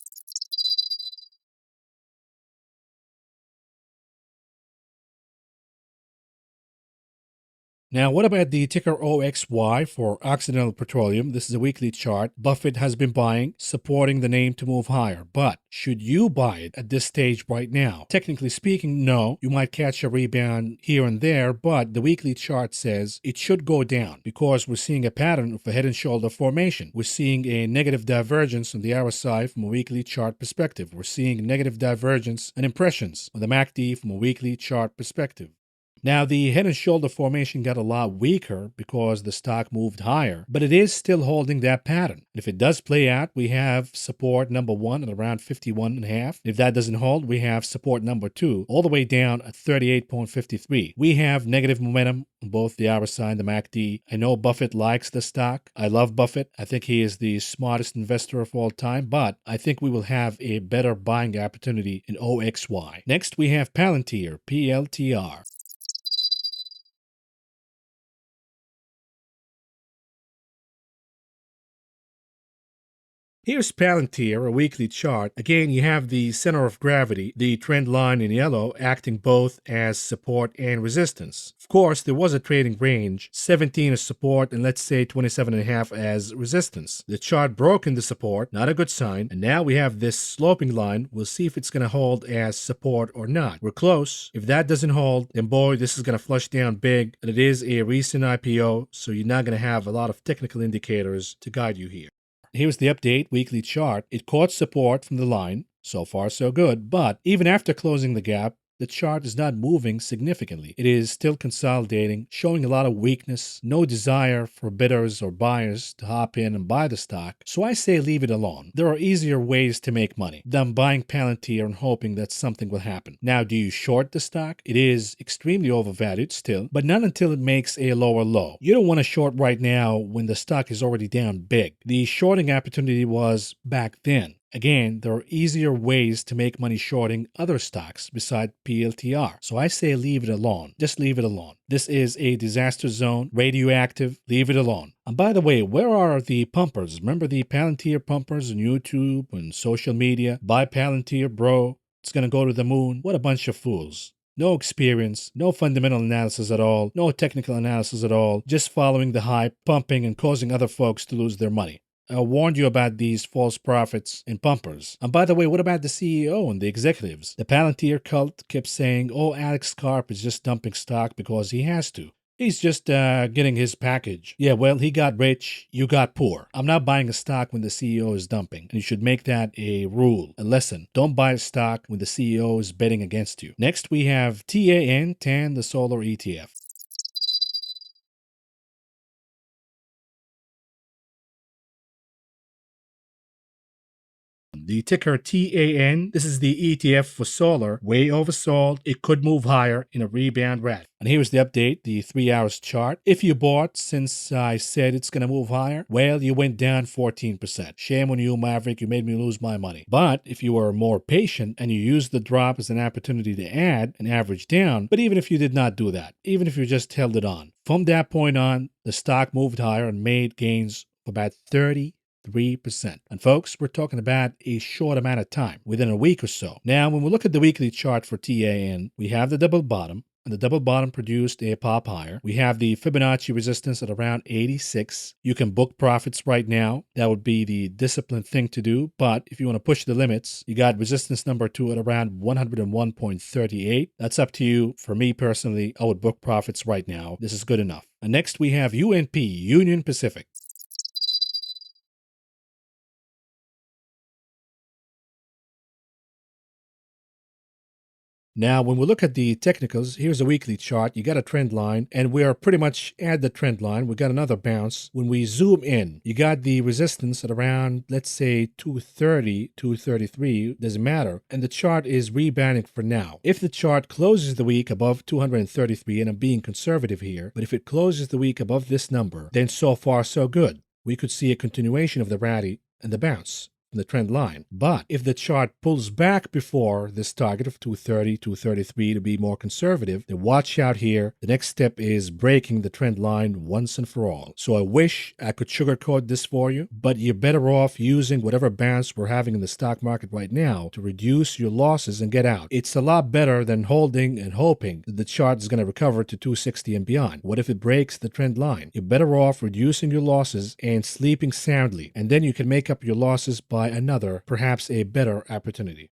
Now, what about the ticker OXY for Occidental Petroleum? This is a weekly chart. Buffett has been buying, supporting the name to move higher. But should you buy it at this stage right now? Technically speaking, no. You might catch a rebound here and there, but the weekly chart says it should go down because we're seeing a pattern of a head and shoulder formation. We're seeing a negative divergence on the RSI from a weekly chart perspective. We're seeing negative divergence and impressions on the MACD from a weekly chart perspective. Now, the head and shoulder formation got a lot weaker because the stock moved higher, but it is still holding that pattern. If it does play out, we have support number 1 at around 51.5. If that doesn't hold, we have support number 2 all the way down at 38.53. We have negative momentum on both the RSI and the MACD. I know Buffett likes the stock. I love Buffett. I think he is the smartest investor of all time, but I think we will have a better buying opportunity in OXY. Next, we have Palantir, PLTR. Here's Palantir, a weekly chart. Again, you have the center of gravity, the trend line in yellow, acting both as support and resistance. Of course, there was a trading range, 17 as support and let's say 27.5 as resistance. The chart broke into support, not a good sign, and now we have this sloping line. We'll see if it's going to hold as support or not. We're close. If that doesn't hold, then boy, this is going to flush down big, and it is a recent IPO, so you're not going to have a lot of technical indicators to guide you here. Here's the update weekly chart. It caught support from the line. So far, so good. But even after closing the gap, the chart is not moving significantly. It is still consolidating, showing a lot of weakness, no desire for bidders or buyers to hop in and buy the stock. So I say leave it alone. There are easier ways to make money than buying Palantir and hoping that something will happen. Now, do you short the stock? It is extremely overvalued still, but not until it makes a lower low. You don't want to short right now when the stock is already down big. The shorting opportunity was back then. Again, there are easier ways to make money shorting other stocks besides PLTR. So I say leave it alone. Just leave it alone. This is a disaster zone, radioactive, leave it alone. And by the way, where are the pumpers? Remember the Palantir pumpers on YouTube and social media? Buy Palantir, bro. It's going to go to the moon. What a bunch of fools. No experience, no fundamental analysis at all, no technical analysis at all, just following the hype, pumping, and causing other folks to lose their money. I warned you about these false prophets and pumpers. And by the way, what about the CEO and the executives? The Palantir cult kept saying, oh, Alex Karp is just dumping stock because he has to. He's just getting his package. Yeah, well, he got rich, you got poor. I'm not buying a stock when the CEO is dumping. And you should make that a rule, a lesson. Don't buy a stock when the CEO is betting against you. Next, we have TAN, the solar ETF. The ticker TAN, this is the ETF for solar, way oversold. It could move higher in a rebound rally. And here's the update, the 3 hours chart. If you bought since I said it's going to move higher, well, you went down 14%. Shame on you, Maverick. You made me lose my money. But if you were more patient and you used the drop as an opportunity to add and average down, but even if you did not do that, even if you just held it on, from that point on, the stock moved higher and made gains of about 3%. And folks, we're talking about a short amount of time, within a week or so. Now, when we look at the weekly chart for TAN, we have the double bottom, and the double bottom produced a pop higher. We have the Fibonacci resistance at around 86. You can book profits right now. That would be the disciplined thing to do. But if you want to push the limits, you got resistance number 2 at around 101.38. That's up to you. For me personally, I would book profits right now. This is good enough. And next we have UNP, Union Pacific. Now, when we look at the technicals, here's a weekly chart. You got a trend line, and we are pretty much at the trend line. We got another bounce. When we zoom in, you got the resistance at around, let's say, 230, 233, doesn't matter. And the chart is rebounding for now. If the chart closes the week above 233, and I'm being conservative here, but if it closes the week above this number, then so far so good. We could see a continuation of the rally and the bounce from the trend line. But if the chart pulls back before this target of 230, 233 to be more conservative, then watch out here. The next step is breaking the trend line once and for all. So I wish I could sugarcoat this for you, but you're better off using whatever bounce we're having in the stock market right now to reduce your losses and get out. It's a lot better than holding and hoping that the chart is going to recover to 260 and beyond. What if it breaks the trend line? You're better off reducing your losses and sleeping soundly, and then you can make up your losses by another, perhaps a better opportunity.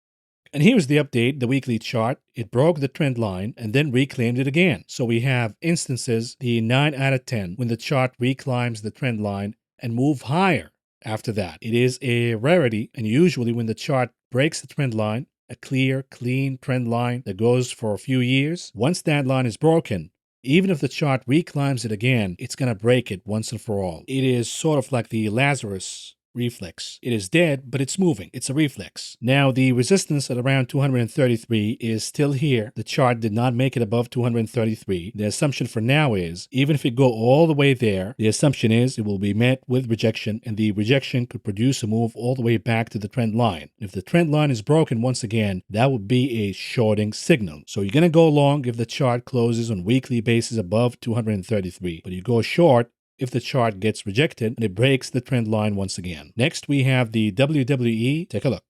And here's the update, the weekly chart. It broke the trend line and then reclaimed it again. So we have instances, the 9 out of 10, when the chart reclimbs the trend line and move higher after that. It is a rarity, and usually when the chart breaks the trend line, a clear, clean trend line that goes for a few years, once that line is broken, even if the chart reclimbs it again, it's going to break it once and for all. It is sort of like the Lazarus reflex. It is dead, but it's moving. It's a reflex. Now, the resistance at around 233 is still here. The chart did not make it above 233. The assumption for now is, even if it go all the way there, the assumption is it will be met with rejection, and the rejection could produce a move all the way back to the trend line. If the trend line is broken once again, that would be a shorting signal. So you're going to go long if the chart closes on weekly basis above 233, but you go short if the chart gets rejected and it breaks the trend line once again. Next, we have the WWE. Take a look.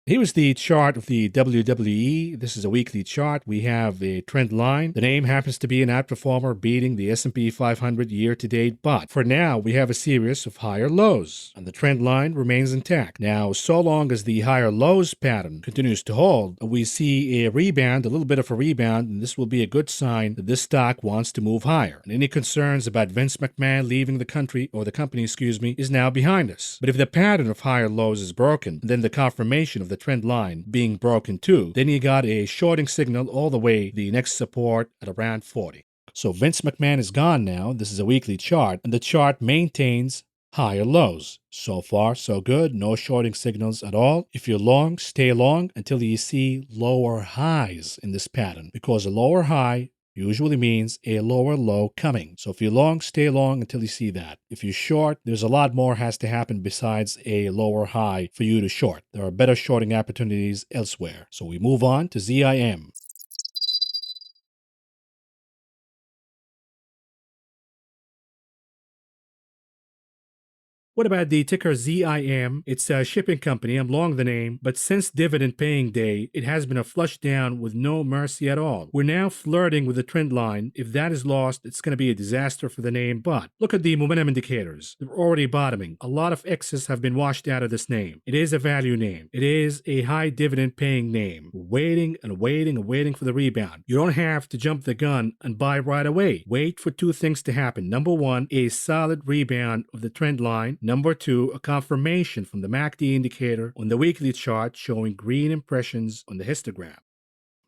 Here is the chart of the WWE. This is a weekly chart. We have a trend line. The name happens to be an outperformer beating the S&P 500 year to date, but for now we have a series of higher lows and the trend line remains intact. Now, so long as the higher lows pattern continues to hold, we see a rebound, a little bit of a rebound, and this will be a good sign that this stock wants to move higher. And any concerns about Vince McMahon leaving the country, or the company, is now behind us. But if the pattern of higher lows is broken, then the confirmation of the trend line being broken too, then you got a shorting signal all the way the next support at around 40. So Vince McMahon is gone now. This is a weekly chart, and the chart maintains higher lows. So far, so good. No shorting signals at all. If you're long, stay long until you see lower highs in this pattern, because a lower high usually means a lower low coming. So if you're long, stay long until you see that. If you're short, there's a lot more has to happen besides a lower high for you to short. There are better shorting opportunities elsewhere. So we move on to ZIM. What about the ticker ZIM? It's a shipping company. I'm long the name, but since dividend paying day, it has been a flush down with no mercy at all. We're now flirting with the trend line. If that is lost, it's going to be a disaster for the name, but look at the momentum indicators. They're already bottoming. A lot of X's have been washed out of this name. It is a value name. It is a high dividend paying name. Waiting and waiting and waiting for the rebound. You don't have to jump the gun and buy right away. Wait for two things to happen. Number one, a solid rebound of the trend line. Number two, a confirmation from the MACD indicator on the weekly chart showing green impressions on the histogram.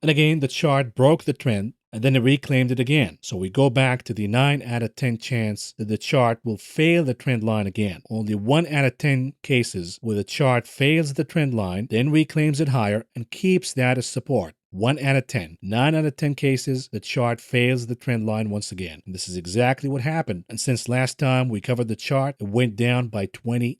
And again, the chart broke the trend and then it reclaimed it again. So we go back to the 9 out of 10 chance that the chart will fail the trend line again. Only 1 out of 10 cases where the chart fails the trend line, then reclaims it higher and keeps that as support. 1 out of 10. 9 out of 10 cases, the chart fails the trend line once again. And this is exactly what happened. And since last time we covered the chart, it went down by 28%.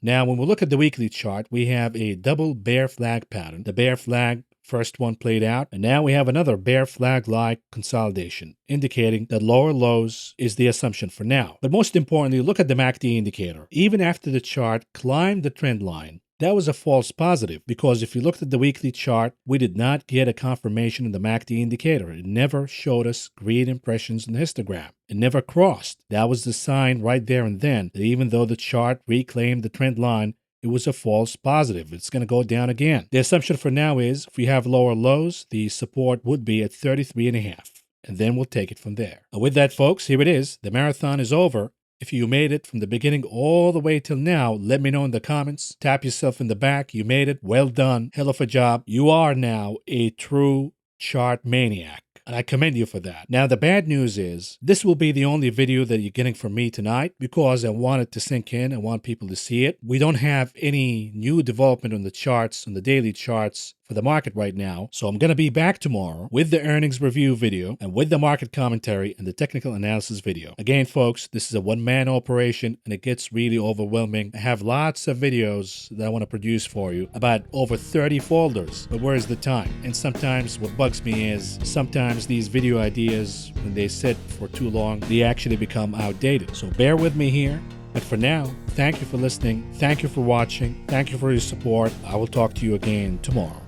Now, when we look at the weekly chart, we have a double bear flag pattern. The bear flag, first one played out, and now we have another bear flag-like consolidation, indicating that lower lows is the assumption for now. But most importantly, look at the MACD indicator. Even after the chart climbed the trend line, that was a false positive, because if you looked at the weekly chart, we did not get a confirmation in the MACD indicator. It never showed us green impressions in the histogram. It never crossed. That was the sign right there and then that even though the chart reclaimed the trend line, it was a false positive. It's going to go down again. The assumption for now is if we have lower lows, the support would be at 33.5. And then we'll take it from there. And with that, folks, here it is. The marathon is over. If you made it from the beginning all the way till now, let me know in the comments. Tap yourself in the back. You made it. Well done. Hell of a job. You are now a true chart maniac, and I commend you for that. Now, the bad news is this will be the only video that you're getting from me tonight because I want it to sink in. I want people to see it. We don't have any new development on the charts, on the daily charts for the market right now. So I'm going to be back tomorrow with the earnings review video and with the market commentary and the technical analysis video. Again, folks, this is a one-man operation and it gets really overwhelming. I have lots of videos that I want to produce for you, about over 30 folders, but where's the time? And sometimes what bugs me is sometimes these video ideas, when they sit for too long, they actually become outdated. So bear with me here. But for now, thank you for listening. Thank you for watching. Thank you for your support. I will talk to you again tomorrow.